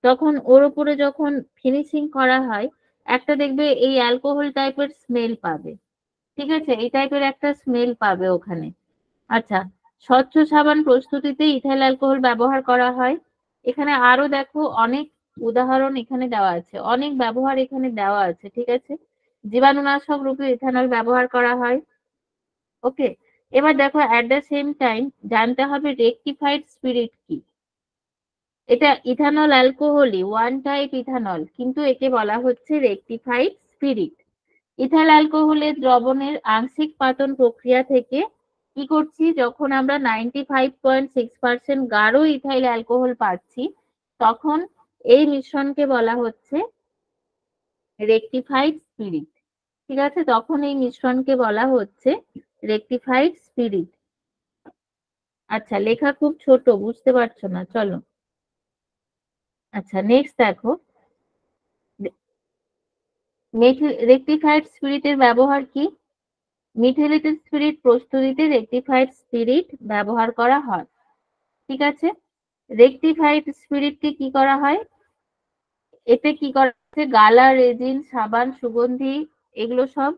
তখন ওর উপরে যখন ফিনিশিং করা হয়, একটা দেখবে এই অ্যালকোহল টাইপের স্মেল পাবে। ঠিক আছে, এই টাইপের একটা স্মেল পাবে ওখানে। আচ্ছা, স্বচ্ছ সাবান প্রস্তুতিতে ইথাইল অ্যালকোহল ব্যবহার করা হয়। এখানে আরো দেখো অনেক উদাহরণ এখানে দেওয়া আছে, অনেক ব্যবহার এখানে দেওয়া আছে। ঠিক আছে, জীবাণুনাশক রূপে ইথানল ব্যবহার করা হয়। ওকে, এবার দেখো অ্যাট দ্য সেম টাইম জানতে হবে রেকটিফাইড স্পিরিট কি। এটা ইথানল অ্যালকোহলই, ওয়ান টাইপ ইথানল, কিন্তু একে বলা হচ্ছে রেকটিফাইড স্পিরিট। ইথাইল অ্যালকোহলের দ্রবণের আংশিক পাতন প্রক্রিয়া থেকে কি করছি, যখন আমরা 95.6% গাঢ় ইথাইল অ্যালকোহল পাচ্ছি, তখন এই মিশ্রণকে বলা হচ্ছে রেকটিফাইড স্পিরিট। ঠিক আছে, তখন এই মিশ্রণকে বলা হচ্ছে রেকটিফাইড স্পিরিট। আচ্ছা, লেখা খুব ছোট, বুঝতে পারছো না, চলো। আচ্ছা, নেক্সট দেখো, রেকটিফাইড স্পিরিটের ব্যবহার কি? মিথিলেটেড স্পিরিট প্রস্তুতিতে রেকটিফাইড স্পিরিট ব্যবহার করা হয়। ঠিক আছে, রেকটিফাইড স্পিরিটকে কি করা হয়, এতে কি করা হচ্ছে, গালা, রেজিন, সাবান, সুগন্ধি, এগুলো সব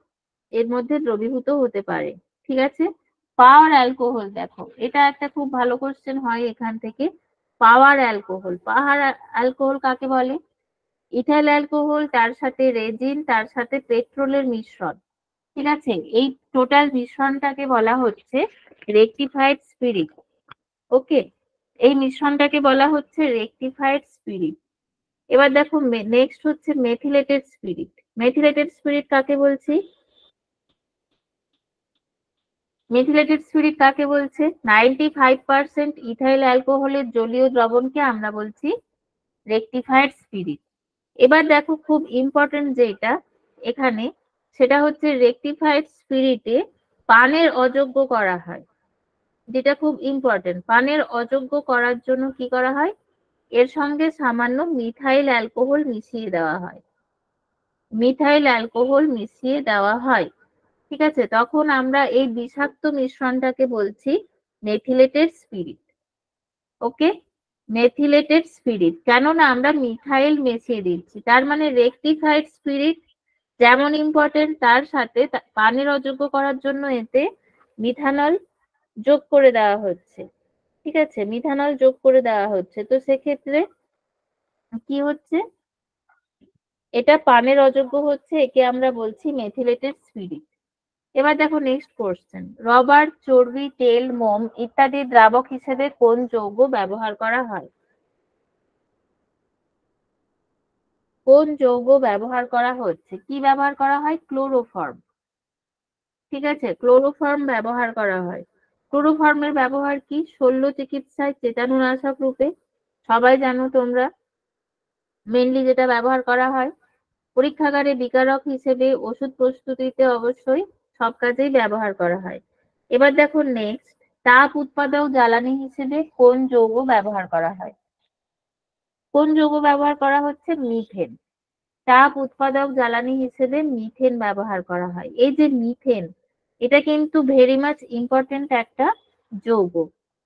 এর মধ্যে দ্রবীভূত হতে পারে। ঠিক আছে, পাওয়ার অ্যালকোহল, দেখো এটা একটা খুব ভালো কোশ্চেন হয় এখান থেকে। পাওয়ার অ্যালকোহল, পাওয়ার অ্যালকোহল কাকে বলে? ইথাইল অ্যালকোহল, তার সাথে রেজিন, তার সাথে পেট্রোলের মিশ্রণ। ঠিক আছে, এই টোটাল মিশ্রণটাকে বলা হচ্ছে রেকটিফাইড স্পিরিট। ওকে, এই মিশ্রণটাকে বলা হচ্ছে রেকটিফাইড স্পিরিট। এবার দেখো, নেক্সট হচ্ছে মেথিলেটেড স্পিরিট। মেথিলেটেড স্পিরিট কাকে বলছি? মেথিলেটেড স্পিরিট কাকে বলছে? 95% ইথাইল অ্যালকোহলের জলীয় দ্রবণকে আমরা বলছি রেকটিফাইড স্পিরিট। এবার দেখো, খুব ইম্পর্টেন্ট যেটা এখানে, সেটা হচ্ছে রেকটিফাইড স্পিরিটে পানের অযোগ্য করা হয়। যেটা খুব ইম্পর্টেন্ট, পানের অযোগ্য করার জন্য কি করা হয়, এর সঙ্গে সামান্য মিথাইল অ্যালকোহল মিশিয়ে দেওয়া হয়। মিথাইল অ্যালকোহল মিশিয়ে দেওয়া হয়। ঠিক আছে, তখন আমরা এই বিষাক্ত মিশ্রণটাকে বলছি মেথিলেটেড স্পিরিট। ওকে, মেথিলেটেড স্পিরিট, কেননা আমরা মিথাইল মিশিয়ে দিচ্ছি, তার মানে রেকটিফাইড স্পিরিট যেমন ইম্পর্টেন্ট, তার সাথে পানের অযোগ্য করার জন্য এতে মিথানল যোগ করে দেওয়া হচ্ছে। ঠিক আছে, মিথানল যোগ করে দেওয়া হচ্ছে, তো সেক্ষেত্রে কি হচ্ছে, এটা পানের অযোগ্য হচ্ছে, একে আমরা বলছি মেথিলেটেড স্পিরিট। এবার দেখো নেক্সট কোশ্চেন, রবার, চর্বি, তেল, মোম ইত্যাদি দ্রাবক হিসেবে কোন যৌগ ব্যবহার করা হয়? কোন যৌগ ব্যবহার করা হচ্ছে, কি ব্যবহার করা হয়? ক্লোরোফর্ম। ঠিক আছে, ক্লোরোফর্ম ব্যবহার করা হয়। ক্লোরোফর্মের ব্যবহার কি? শল্য চিকিৎসায় চেতানুনাশক রূপে, সবাই জানো তোমরা, মেনলি যেটা ব্যবহার করা হয়। পরীক্ষাগারে বিকারক হিসেবে, ওষুধ প্রস্তুতিতে, অবশ্যই সব কাজেই ব্যবহার করা হয়। এবার দেখো নেক্সট, তাপ উৎপাদক জ্বালানি হিসেবে কোন যৌগ ব্যবহার করা হয়? কোন যৌগ ব্যবহার করা হচ্ছে? মিথেন। তাপ উৎপাদক জ্বালানি হিসেবে মিথেন ব্যবহার করা হয়। এই যে মিথেন, এটা কিন্তু ভেরি মাচ ইম্পর্টেন্ট একটা যৌগ,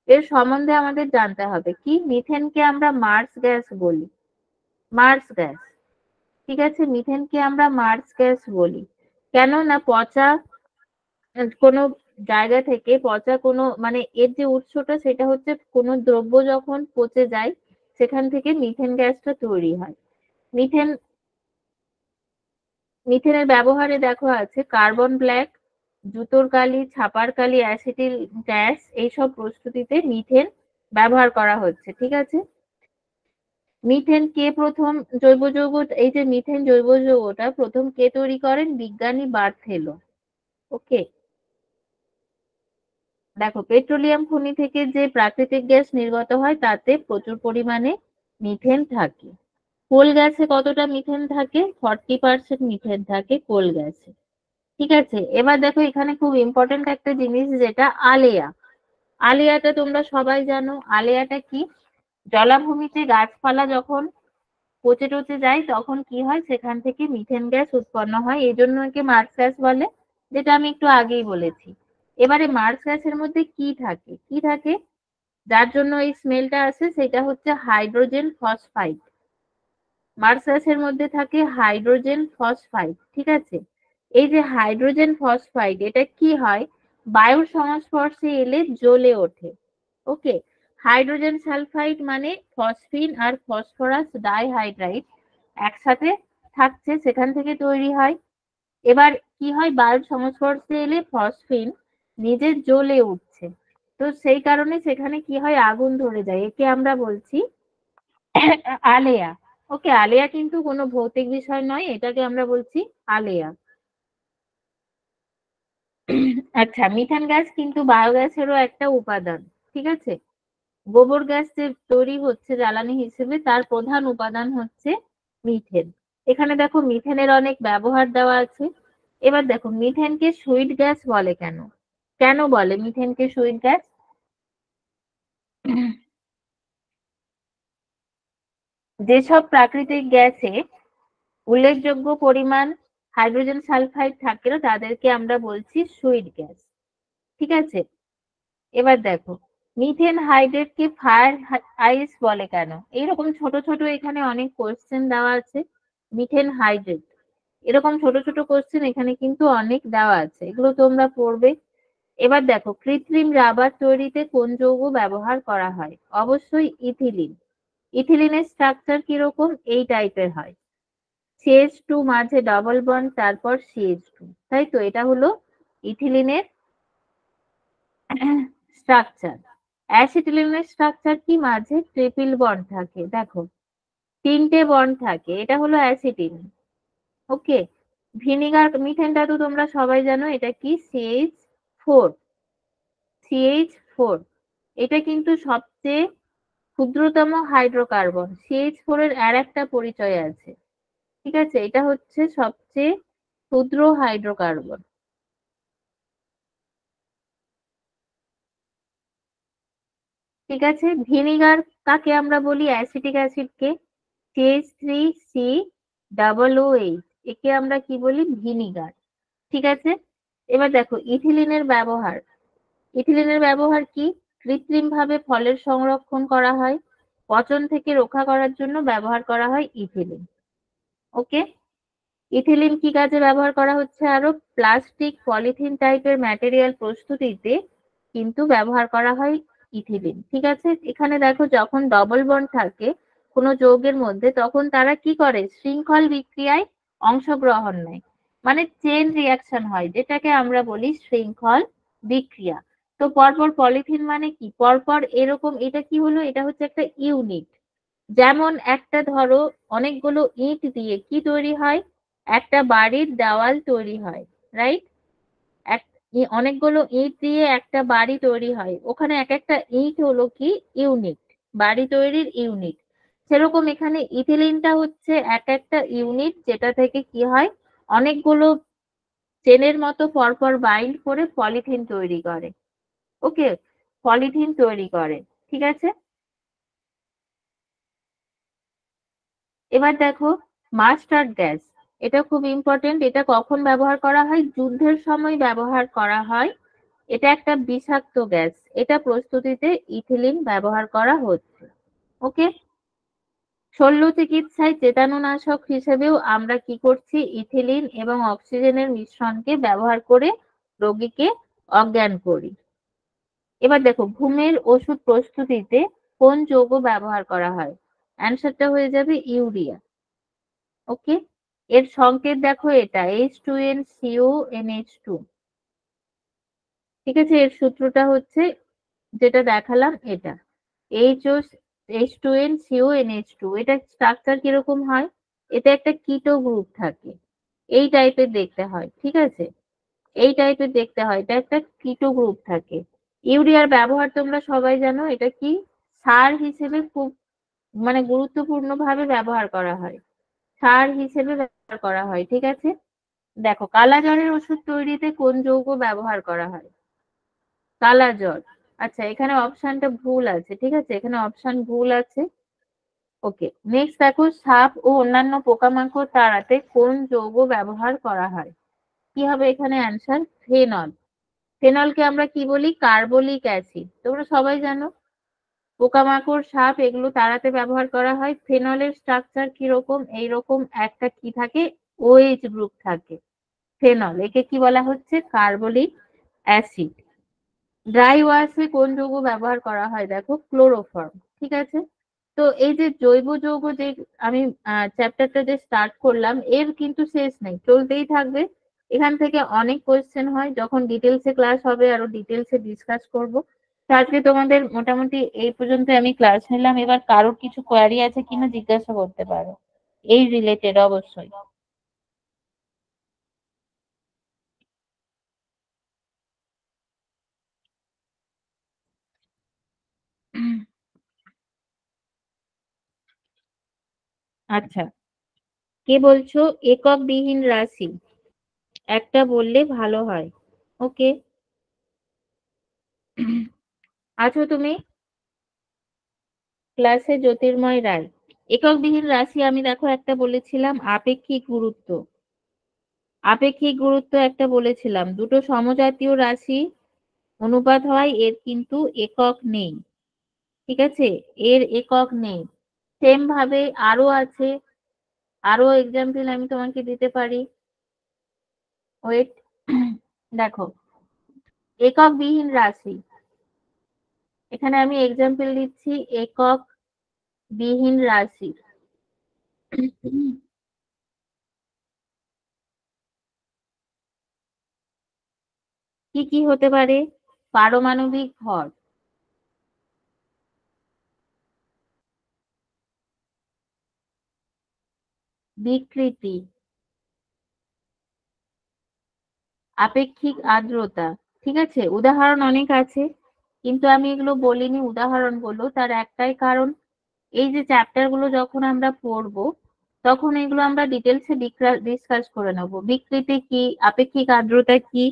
এর সম্বন্ধে আমাদের জানতে হবে। কি, মিথেনকে আমরা মার্স গ্যাস বলি, মার্স গ্যাস। ঠিক আছে, মিথেনকে আমরা মার্স গ্যাস বলি, কেন না পচা কোনো জায়গা থেকে, পচা কোনো মানে এর যে উৎসটা সেটা হচ্ছে কোনো দ্রব্য যখন পচে যায় সেখান থেকে মিথেন গ্যাসটা তৈরি হয়। মিথেন, মিথেনের ব্যবহারে দেখো আছে কার্বন ব্ল্যাক, জুতোর কালি, ছাপার কালি, অ্যাসিটিল গ্যাস, এইসব প্রস্তুতিতে মিথেন ব্যবহার করা হচ্ছে। ঠিক আছে, মিথেন কে প্রথম জৈব যৌগ, এই যে মিথেন জৈব যৌগটা প্রথম কে তৈরি করেন? বিজ্ঞানী বার্থেলো। ওকে, দেখো পেট্রোলিয়াম খনি থেকে যে প্রাকৃতিক গ্যাস নির্গত হয় তাতে প্রচুর পরিমাণে মিথেন থাকে। কোল গ্যাসে কতটা মিথেন থাকে? 40% মিথেন থাকে কোল গ্যাসে। ঠিক আছে, এবার দেখো এখানে খুব ইম্পর্টেন্ট একটা জিনিস, যেটা আলেয়া। আলেয়াটা তোমরা সবাই জানো, আলেয়াটা কি? জলাভূমিতে গাছপালা যখন পচে টচে যায় তখন কি হয়, সেখান থেকে মিথেন গ্যাস উৎপন্ন হয়, এই জন্য একে মার্স গ্যাস বলে, যেটা আমি একটু আগেই বলেছি। এবারে মার্স গ্যাসের মধ্যে কি থাকে, কি থাকে যার জন্য এই স্মেলটা আসে, সেটা হচ্ছে হাইড্রোজেন ফসফাইড। মার্স গ্যাসের মধ্যে থাকে হাইড্রোজেন ফসফাইড। ঠিক আছে, এই যে হাইড্রোজেন ফসফাইড, এটা কি হয়, বায়ুর সংস্পর্শে এলে জ্বলে ওঠে। ওকে, হাইড্রোজেন সালফাইড মানে ফসফিন আর ফসফরাস ডাইহাইড্রাইড একসাথে থাকছে, সেখান থেকে তৈরি হয়। এবার কি হয়, বায়ুর সংস্পর্শে এলে ফসফিন নিজে জ্বলে উঠছে, তো সেই কারণে সেখানে কি হয়, আগুন ধরে যায়, একে আমরা বলছি আলেয়া। ওকে, আলেয়া কিন্তু কোনো ভৌতিক বিষয় নয়, এটাকে আমরা বলছি আলেয়া। আচ্ছা, মিথেন গ্যাস কিন্তু বায়োগ্যাসেরও একটা উপাদান। ঠিক আছে, গোবর গ্যাস যে তৈরি হচ্ছে জ্বালানি হিসেবে, তার প্রধান উপাদান হচ্ছে মিথেন। এখানে দেখো মিথেনের অনেক ব্যবহার দেওয়া আছে। এবার দেখো মিথেনকে সুইট গ্যাস বলে কেন? কেন বলে মিথেনকে সুইট গ্যাস? যেসব প্রাকৃতিক গ্যাসে উল্লেখযোগ্য পরিমাণ হাইড্রোজেন সালফাইড থাকে না তাদেরকে আমরা বলছি সুইট গ্যাস। ঠিক আছে, এবার দেখো মিথেন হাইড্রেটকে ফায়ার আইস বলে কেন? এইরকম ছোট ছোট এখানে অনেক কোশ্চেন দেওয়া আছে। মিথেন হাইড্রেট এরকম ছোট ছোট কোশ্চেন এখানে কিন্তু অনেক দেওয়া আছে, এগুলো তোমরা পড়বে। এবার দেখো কৃত্রিম রাবার তৈরিতে কোন যৌগ ব্যবহার করা হয়? অবশ্যই ইথিলিন। ইথিলিনের স্ট্রাকচার কিরকম? এই টাইপের হয়, CH2 মাঝে ডবল বন্ড তারপর CH2, তাই তো? এটা হলো ইথিলিনের স্ট্রাকচার। অ্যাসিটিলিনের স্ট্রাকচার কি? মাঝে ট্রিপল বন্ড থাকে, দেখো তিনটে বন্ড থাকে, এটা হলো অ্যাসিটিলিন। ওকে, ভিনিগার মিথেনটা তো তোমরা সবাই জানো, এটা কি? CH4। CH4 এটা কিন্তু সবচেয়ে ক্ষুদ্রতম হাইড্রোকার্বন। CH4 এর আর একটা পরিচয় আছে, ঠিক আছে? এটা হচ্ছে সবচেয়ে ক্ষুদ্র হাইড্রোকার্বন। ঠিক আছে, ভিনিগার কাকে আমরা বলি? অ্যাসিটিক অ্যাসিডকে। CH3COOH, একে আমরা কি বলি? ভিনিগার। ঠিক আছে, এবার দেখো ইথিলিনের ব্যবহার। ইথিলিনের ব্যবহার কি? কৃত্রিম ভাবে ফলের সংরক্ষণ করা হয়, পচন থেকে রক্ষা করার জন্য ব্যবহার করা হয় ইথিলিন। ওকে, ইথিলিন কি কাজে ব্যবহার করা হচ্ছে? আরো প্লাস্টিক পলিথিন টাইপের ম্যাটেরিয়াল প্রস্তুতিতে কিন্তু ব্যবহার করা হয় ইথিলিন। ঠিক আছে, এখানে দেখো যখন ডবল বন্ড থাকে কোনো যৌগের মধ্যে তখন তারা কি করে? শৃঙ্খল বিক্রিয়ায় অংশগ্রহণ নেয়, মানে চেন রিয়াকশন হয়, যেটাকে আমরা বলি শৃঙ্খল বিক্রিয়া। তো পরপর পলিথিন মানে কি? পরপর এরকম, এটা কি হলো? এটা হচ্ছে একটা ইউনিট। যেমন একটা ধরো অনেকগুলো ইট দিয়ে কি তৈরি হয়? একটা বাড়ির দেওয়াল তৈরি হয়, রাইট? এক অনেকগুলো ইট দিয়ে একটা বাড়ি তৈরি হয়, ওখানে এক একটা ইট হলো কি? ইউনিট, বাড়ি তৈরির ইউনিট। সেরকম এখানে ইথিলিনটা হচ্ছে এক একটা ইউনিট, যেটা থেকে কি হয়? অনেকগুলো চেনের মতো পরপর বাইন্ড করে পলিথিন তৈরি করে। ওকে, পলিথিন তৈরি করে। ঠিক আছে, এবার দেখো মাস্টার্ড গ্যাস, এটা খুব ইম্পর্টেন্ট। এটা কখন ব্যবহার করা হয়? যুদ্ধের সময় ব্যবহার করা হয়। এটা একটা বিষাক্ত গ্যাস, এটা প্রস্তুতিতে ইথিলিন ব্যবহার করা হচ্ছে। ওকে, শল্য চিকিৎসায় চেতানুনাশক হিসেবেও আমরা কি করছি? ইথিলিন এবং অক্সিজেনের মিশ্রণকে ব্যবহার করে রোগীকে অজ্ঞান করি। এবার দেখো ঘুমের ওষুধ প্রস্তুতিতে কোন যৌগ ব্যবহার করা হয়? অ্যান্সারটা হয়ে যাবে ইউরিয়া। ওকে, এর সংকেত দেখো, এটা H2NCONH2। ঠিক আছে, এর সূত্রটা হচ্ছে যেটা দেখালাম, এটা H2NCONH2। এটা স্ট্রাকচার কিরকম হয়? এটা একটা কিটো গ্রুপ থাকে, এই টাইপের দেখতে হয়। ঠিক আছে, এই টাইপের দেখতে হয়, এটা একটা কিটো গ্রুপ থাকে। ইউরিয়ার ব্যবহার তোমরা সবাই জানো, এটা কি? সার হিসেবে খুব মানে গুরুত্বপূর্ণ ভাবে ব্যবহার করা হয়, সার হিসেবে ব্যবহার করা হয়। ঠিক আছে, দেখো কালা জ্বরের ওষুধ তৈরিতে কোন যৌগ ব্যবহার করা হয়? কালা জ্বর, আচ্ছা এখানে অপশনটা ভুল আছে। ঠিক আছে, এখানে অপশন ভুল আছে। ওকে, নেক্সট দেখো সাপ ও অন্যান্য পোকামাকড় তাড়াতে কোন যৌগ ব্যবহার করা হয়? কি হবে এখানে অ্যান্সার? ফেনল। ফেনলকে আমরা কি বলি? Carbolic acid. তোমরা সবাই জানো পোকামাকড় সাপ এগুলো তাড়াতে ব্যবহার করা হয়। ফেনলের স্ট্রাকচার কিরকম? এইরকম একটা কি থাকে? OH গ্রুপ থাকে ফেনল, একে কি বলা হচ্ছে? Carbolic acid. ড্রাই ওয়াশে কোন যৌগ ব্যবহার করা হয়? দেখো ক্লোরোফর্ম। ঠিক আছে, তো এই যে জৈব যৌগ যে আমি চ্যাপ্টারটা যে স্টার্ট করলাম, এর কিন্তু শেষ নেই, চলতেই থাকবে। এখান থেকে অনেক কোয়েশ্চেন হয়, যখন ডিটেলসে ক্লাস হবে আরো ডিটেলসে ডিসকাস করব। তো আজকে তোমাদের মোটামুটি এই পর্যন্ত আমি ক্লাস নিলাম। এবার কারোর কিছু কোয়ারি আছে কিনা জিজ্ঞাসা করতে পারো, এই রিলেটেড অবশ্যই। আচ্ছা, কে বলছো? একক বিহীন রাশি একটা বললে ভালো হয়। ওকে, আছো তুমি ক্লাসে? জ্যোতির্ময় রায়। এককবিহীন রাশি আমি দেখো একটা বলেছিলাম, আপেক্ষিক গুরুত্ব। আপেক্ষিক গুরুত্ব একটা বলেছিলাম, দুটো সমজাতীয় রাশি অনুপাত হয়, এর কিন্তু একক নেই। ঠিক আছে, এর একক নেই। সেম ভাবে আরো আছে, আরো এক্সাম্পল আমি তোমাকে দিতে পারি। ওয়েট, দেখো, একক বিহীন রাশি, এখানে আমি এক্সাম্পল দিচ্ছি একক বিহীন রাশি। কি কি হতে পারে? পারমাণবিক ভর, বিকৃতি, আপেক্ষিক আর্দ্রতা। ঠিক আছে, উদাহরণ অনেক আছে, কিন্তু আমি এগুলো বলিনি উদাহরণ বলো, তার একটাই কারণ, এই যে চ্যাপ্টার গুলো যখন আমরা পড়বো তখন এগুলো আমরা ডিটেলসে ডিসকাস করে নেবো। বিকৃতি কি, আপেক্ষিক আর্দ্রতা কি,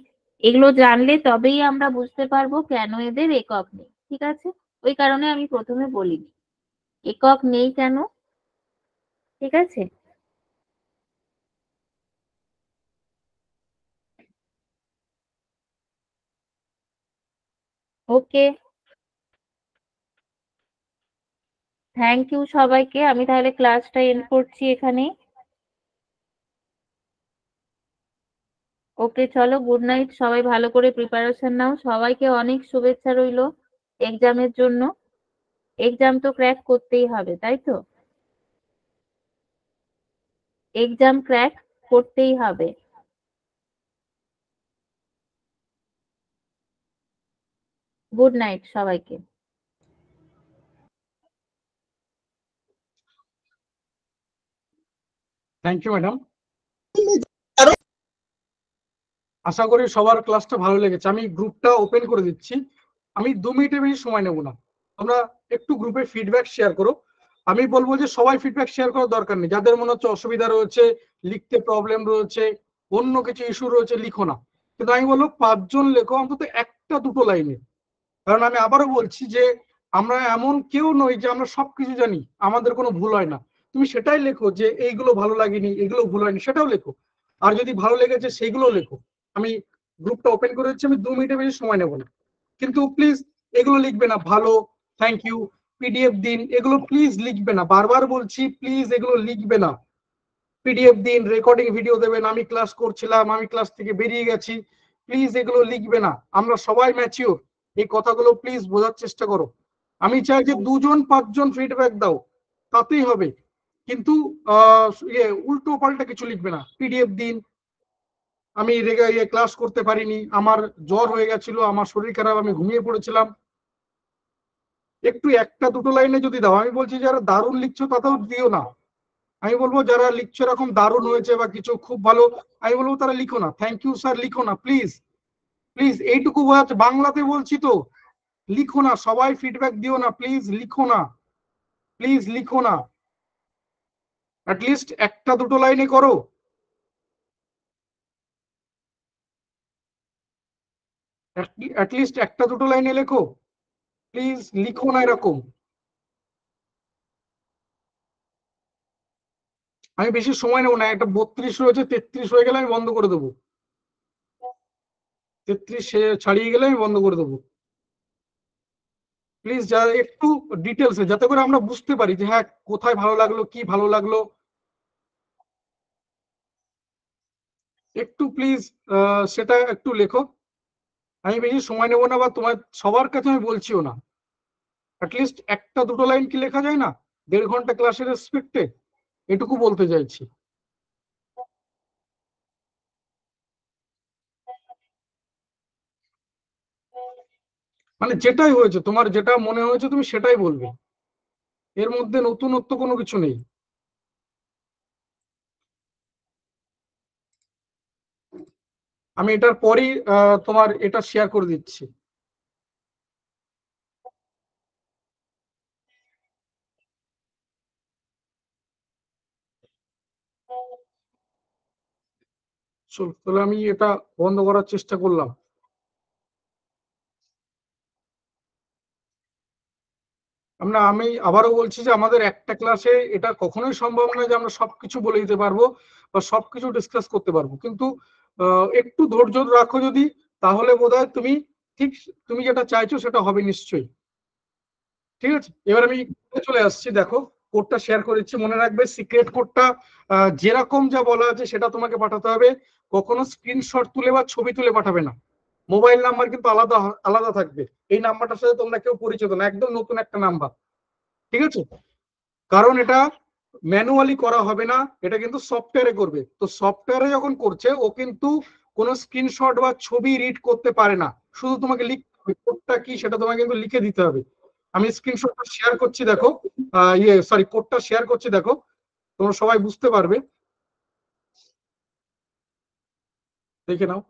এগুলো জানলে তবেই আমরা বুঝতে পারবো কেন এদের একক নেই। ঠিক আছে, ওই কারণে আমি প্রথমে বলিনি একক নেই কেন। ঠিক আছে, ওকে, থ্যাংক ইউ সবাইকে। আমি তাহলে ক্লাসটা এন্ড করছি এখানে। ওকে, চলো, গুড নাইট, সবাই ভালো করে প্রিপারেশন নাও, সবাইকে অনেক শুভেচ্ছা রইলো এক্সামের জন্য। এক্সাম তো ক্র্যাক করতেই হবে, তাই তো? এক্সাম ক্র্যাক করতেই হবে। গুড নাইট সবাইকে। Thank you madam. আশা করি সবার ক্লাসটা ভালো লেগেছে। আমি গ্রুপটা ওপেন করে দিচ্ছি, আমি 2 মিনিটের বেশি সময় নেব না। তোমরা একটু গ্রুপে ফিডব্যাক শেয়ার করো। আমি বলবো যে সবাই ফিডব্যাক শেয়ার করার দরকার নেই, যাদের মনে হচ্ছে অসুবিধা রয়েছে, লিখতে প্রবলেম রয়েছে, অন্য কিছু ইস্যু রয়েছে, লিখো না। কিন্তু আমি বলবো 5 জন লেখো অন্তত একটা দুটো লাইনে। কারণ আমি আবারও বলছি যে আমরা এমন কেউ নই যে আমরা সবকিছু জানি, আমাদের কোনো ভুল হয় না। তুমি সেটাই লেখো যে এইগুলো ভালো লাগেনি, এগুলো ভুল হয়নি, সেটাও লেখো। আর যদি ভালো লেগেছে সেইগুলো লেখো। আমি গ্রুপটা ওপেন করে দিচ্ছি, আমি 2 মিনিটের বেশি সময় নেব না। কিন্তু প্লিজ এগুলো লিখবে না ভালো, থ্যাংক ইউ, পিডিএফ দিন, এগুলো প্লিজ লিখবে না। বারবার বলছি প্লিজ এগুলো লিখবে না। পিডিএফ দিন, রেকর্ডিং ভিডিও দেবেন, আমি ক্লাস করছিলাম, আমি ক্লাস থেকে বেরিয়ে গেছি, প্লিজ এগুলো লিখবে না। আমরা সবাই ম্যাচিওর, এই কথাগুলো প্লিজ বোঝার চেষ্টা করো। আমি চাই যে 2 জন 5 জন ফিডব্যাক দাও, তাতেই হবে। কিন্তু উল্টো পাল্টা কিছু লিখবে না। পিডিএফ দিন, আমি ক্লাস করতে পারিনি, আমার জ্বর হয়ে গেছিল, আমার শরীর খারাপ, আমি ঘুমিয়ে পড়েছিলাম, একটু একটা দুটো লাইনে যদি দাও। আমি বলছি যারা দারুণ লিখছো তাতেও দিও না। আমি বলবো যারা লিখছো এরকম দারুণ হয়েছে বা কিছু খুব ভালো, আমি বলবো তারা লিখো না, থ্যাংক ইউ স্যার লিখো না, প্লিজ। প্লিজ এইটুকু বোঝাচ্ছে, বাংলাতে বলছি তো, লিখো না, সবাই ফিডব্যাক দিও না, প্লিজ লিখো না, প্লিজ লিখো না। অ্যাটলিস্ট একটা দুটো লাইনে করো, অ্যাটলিস্ট একটা দুটো লাইনে লেখো, প্লিজ লিখো না এরকম। আমি বেশি সময় নেবো না, একটা 32 রয়েছে, 33 হয়ে গেলে আমি বন্ধ করে দেবো। 33 ছাড়িয়ে গেলে আমি বন্ধ করে দেবো। প্লিজ যা একটু ডিটেলসে, যাতে করে আমরা বুঝতে পারি যে হ্যাঁ কোথায় ভালো লাগলো, কি ভালো লাগলো, একটু প্লিজ সেটা একটু লেখো। আমি বেশি সময় নেবো না, বা তোমার সবার কাছে আমি বলছিও না। অ্যাটলিস্ট একটা দুটো লাইন কি লেখা যায় না 1.5 ঘন্টা ক্লাসের রেসপেক্টে? এটুকু বলতে চাইছি। মানে যেটাই হয়েছে, তোমার যেটা মনে হয়েছে তুমি সেটাই বলবে, এর মধ্যে নতুনত্ব কোনো কিছু নেই। আমি এটার পরই তোমার এটা শেয়ার করে দিচ্ছি। চল, তাহলে আমি এটা বন্ধ করার চেষ্টা করলাম। আমি আবারও বলছি যে আমাদের একটা ক্লাসে এটা কখনোই সম্ভব নয় যে আমরা সবকিছু বলে দিতে পারবো বা সবকিছু ডিসকাস করতে পারবো, কিন্তু একটু ধৈর্য রাখো যদি, তাহলে বোধহয় তুমি ঠিক তুমি যেটা চাইছো সেটা হবে নিশ্চয়ই। ঠিক আছে, এবার আমি চলে আসছি। দেখো, কোডটা শেয়ার করেছি, মনে রাখবে সিক্রেট কোডটা যেরকম যা বলা আছে সেটা তোমাকে পাঠাতে হবে। কখনো স্ক্রিনশট তুলে বা ছবি তুলে পাঠাবে না। মোবাইল নাম্বার কিন্তু আলাদা আলাদা থাকবে। এই নাম্বারটার সাথে তোমরা কেউ পরিচিত না, একদম নতুন একটা নাম্বার। ঠিক আছে, কারণ এটা ম্যানুয়ালি করা হবে না, এটা কিন্তু সফটওয়্যারে করবে। তো সফটওয়্যারে যখন করছে ও কিন্তু কোনো স্ক্রিনশট বা ছবি রিড করতে পারে না, শুধু তোমাকে লিখতে হবে কোডটা কি সেটা তোমাকে কিন্তু লিখে দিতে হবে। আমি স্ক্রিনশটটা শেয়ার করছি, দেখো, কোডটা শেয়ার করছি, দেখো, তোমরা সবাই বুঝতে পারবে। দেখে নাও,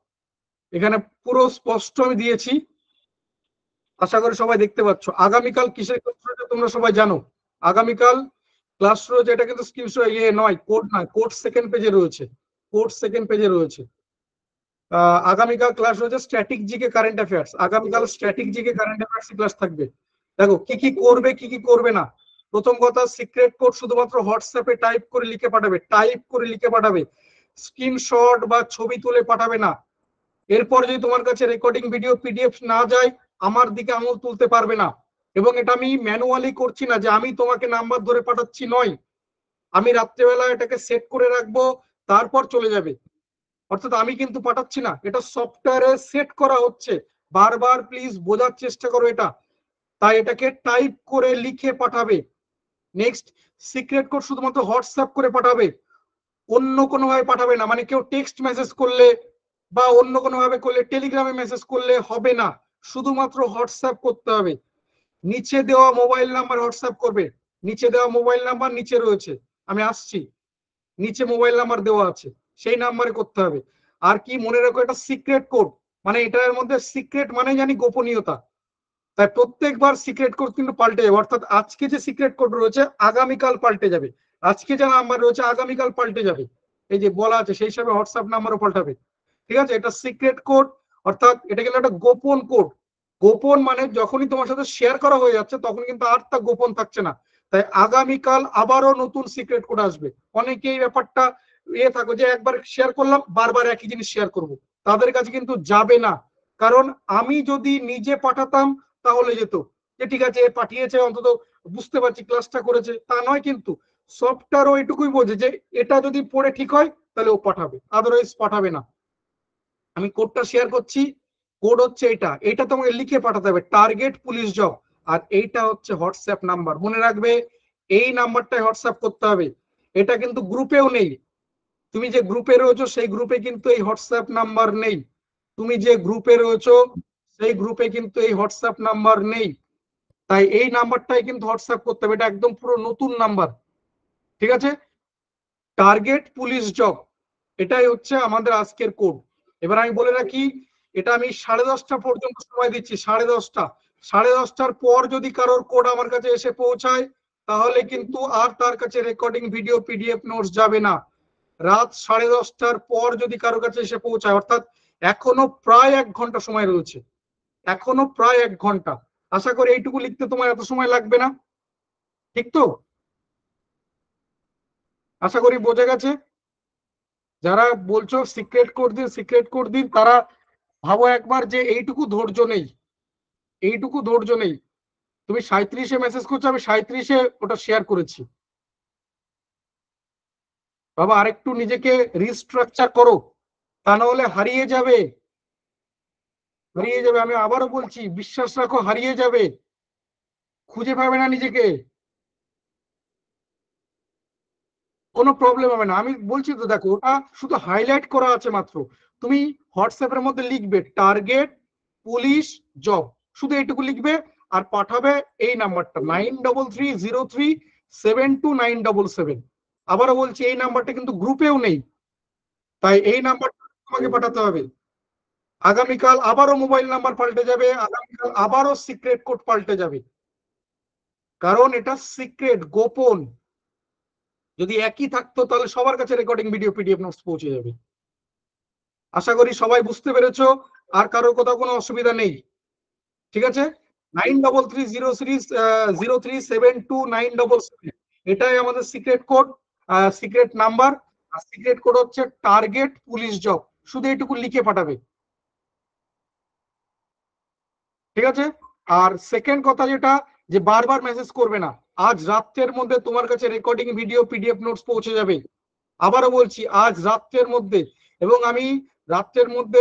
এখানে পুরো স্পষ্ট আমি দিয়েছি, আশা করি সবাই দেখতে পাচ্ছ। আগামীকাল কিসের ক্লাস রয়েছে তোমরা সবাই জানো। আগামীকাল ক্লাস রয়েছে, এটা কিন্তু স্ক্রিনশট নয়, কোড নয়, কোড সেকেন্ড পেজে রয়েছে, কোড সেকেন্ড পেজে রয়েছে। আগামীকাল ক্লাস রয়েছে স্ট্যাটিক জিকে কারেন্ট অ্যাফেয়ার্স। আগামীকাল static GK current affairs class থাকবে। দেখো কি কি করবে কি কি করবে না। প্রথম কথা, সিক্রেট কোড শুধুমাত্র হোয়াটসঅ্যাপে টাইপ করে লিখে পাঠাবে, টাইপ করে লিখে পাঠাবে, স্ক্রিনশট বা ছবি তুলে পাঠাবে না। এরপর যদি তোমার কাছে রেকর্ডিং ভিডিও পিডিএফ না যায়, আমার দিকে আঙুল তুলতে পারবে না। এবং এটা আমি ম্যানুয়ালি করছি না যে আমি তোমাকে নাম্বার ধরে পাঠাচ্ছি, নয়, আমি রাত্রেবেলা এটাকে সেট করে রাখবো, তারপর চলে যাবে। অর্থাৎ আমি কিন্তু পাঠাচ্ছি না, এটা সফটওয়্যারে সেট করা হচ্ছে। বারবার প্লিজ বোঝার চেষ্টা করো এটা। তাই এটাকে টাইপ করে লিখে পাঠাবে। নেক্সট, সিক্রেট কোড শুধুমাত্র হোয়াটসঅ্যাপ করে পাঠাবে, অন্য কোনো ভাবে পাঠাবে না। মানে কেউ টেক্সট মেসেজ করলে বা অন্য কোনো ভাবে করলে, টেলিগ্রামে মেসেজ করলে হবে না, শুধুমাত্র হোয়াটসঅ্যাপ করতে হবে। নিচে দেওয়া মোবাইল নাম্বার হোয়াটসঅ্যাপ করবে, নিচে দেওয়া মোবাইল নাম্বার নিচে রয়েছে, আমি আসছি, নিচে মোবাইল নাম্বার দেওয়া আছে, সেই নাম্বারে করতে হবে। আর কি মনে রাখো, এটা সিক্রেট কোড, মানে এটার মধ্যে সিক্রেট মানে জানি গোপনীয়তা। তাই প্রত্যেকবার সিক্রেট কোড কিন্তু পাল্টে যাবে। অর্থাৎ আজকে যে সিক্রেট কোড রয়েছে আগামীকাল পাল্টে যাবে, আজকে যে নাম্বার রয়েছে আগামীকাল পাল্টে যাবে। এই যে বলা আছে সেই হিসাবে হোয়াটসঅ্যাপ নাম্বারও পাল্টাবে। ঠিক আছে, এটা সিক্রেট কোড, অর্থাৎ এটা কিন্তু একটা গোপন কোড। গোপন মানে যখনই তোমার সাথে শেয়ার করা হয়ে যাচ্ছে তখন কিন্তু আর তা গোপন থাকছে না। তাই আগামীকাল আবারও নতুন সিক্রেট কোড আসবে। অনেকেই ব্যাপারটা থাকো যে একবার শেয়ার করলাম বারবার একই জিনিস শেয়ার করব, তাদের কাছে কিন্তু যাবে না। কারণ আমি যদি নিজে পাঠাতাম তাহলে যেত, যে ঠিক আছে পাঠিয়েছে, অন্তত বুঝতে পারছি ক্লাসটা করেছে, তা নয়। কিন্তু সফটওয়্যারও এটুকুই বোঝে যে এটা যদি পড়ে ঠিক হয় তাহলে ও পাঠাবে, আদারওয়াইজ পাঠাবে না। আমি কোডটা শেয়ার করছি, কোড হচ্ছে এটা, এটা তোমাকে লিখে পাঠাতে হবে, টার্গেট পুলিশ জব। আর এইটা হচ্ছে হোয়াটসঅ্যাপ নাম্বার, মনে রাখবে এই নাম্বারটাই হোয়াটসঅ্যাপ করতে হবে। এটা কিন্তু গ্রুপেও নেই, তুমি যে গ্রুপে রয়েছো সেই গ্রুপে কিন্তু এই হোয়াটসঅ্যাপ নাম্বার নেই, তুমি যে গ্রুপে রয়েছো সেই গ্রুপে কিন্তু এই হোয়াটসঅ্যাপ নাম্বার নেই। তাই এই নাম্বারটাই কিন্তু হোয়াটসঅ্যাপ করতে হবে, এটা একদম পুরো নতুন নাম্বার। ঠিক আছে, টার্গেট পুলিশ জব, এটাই হচ্ছে আমাদের আজকের কোড। এবার আমি বলে রাখি, এটা আমি 10:30 পর্যন্ত সময় দিচ্ছি, 10:30। 10:30টার পর যদি কারোর কোড আমার কাছে এসে পৌঁছায় তাহলে কিন্তু আর তার কাছে রেকর্ডিং ভিডিও পিডিএফ নোটস যাবে না। রাত 10:30টার পর যদি কারোর কাছে এসে পৌঁছায়, অর্থাৎ এখনো প্রায় 1 ঘন্টা সময় রয়েছে, এখনো প্রায় 1 ঘন্টা। আশা করি এইটুকু লিখতে তোমার এত সময় লাগবে না, ঠিক তো? আশা করি বোঝা গেছে। যারা বলছো সিক্রেট কোড দিন সিক্রেট কোড দিন, তারা ভাবো একবার যে এইটুকু ধৈর্য নেই, এইটুকু ধৈর্য নেই। তুমি 37-এ মেসেজ করছো, আমি 37-এ ওটা শেয়ার করেছি। বাবা আরেকটু নিজেকে রিস্ট্রাকচার করো, তা না হলে হারিয়ে যাবে, হারিয়ে যাবে। আমি আবারও বলছি, বিশ্বাস রাখো, হারিয়ে যাবে, খুঁজে পাবে না নিজেকে, কোনো প্রবলেম হবে না। আমি বলছি তো, দেখো ওটা শুধু হাইলাইট করা আছে মাত্র। তুমি হোয়াটসঅ্যাপের মধ্যে লিখবে টার্গেট পুলিশ জব, শুধু এইটুকু লিখবে আর পাঠাবে এই নাম্বারটা 9330372977। আবারও বলছি এই নাম্বারটা কিন্তু গ্রুপেও নেই, তাই এই নাম্বারটা তোমাকে পাঠাতে হবে। আগামীকাল আবারও মোবাইল নাম্বার পাল্টে যাবে, আগামীকাল আবারও সিক্রেট কোড পাল্টে যাবে, কারণ এটা সিক্রেট, গোপন। যদি একই থাকতো তাহলে সবার কাছে রেকর্ডিং ভিডিও পিডিএফ নোটস পৌঁছে যাবে। আশা করি সবাই বুঝতে পেরেছো, আর কারোর কোথাও কোনো অসুবিধা নেই। ঠিক আছে, 933030372977 এটাই আমাদের সিক্রেট কোড, সিক্রেট নাম্বার। আর সিক্রেট কোড হচ্ছে টার্গেট পুলিশ জব, শুধু এইটুকু লিখে পাঠাবে, ঠিক আছে? আর সেকেন্ড কথা যেটা, যে বারবার মেসেজ করবে না, আজ রাত্রের মধ্যে তোমার কাছে রেকর্ডিং ভিডিও পিডিএফ নোটস পৌঁছে যাবে। আবারও বলছি, আজ রাত্রের মধ্যে, এবং আমি রাত্রের মধ্যে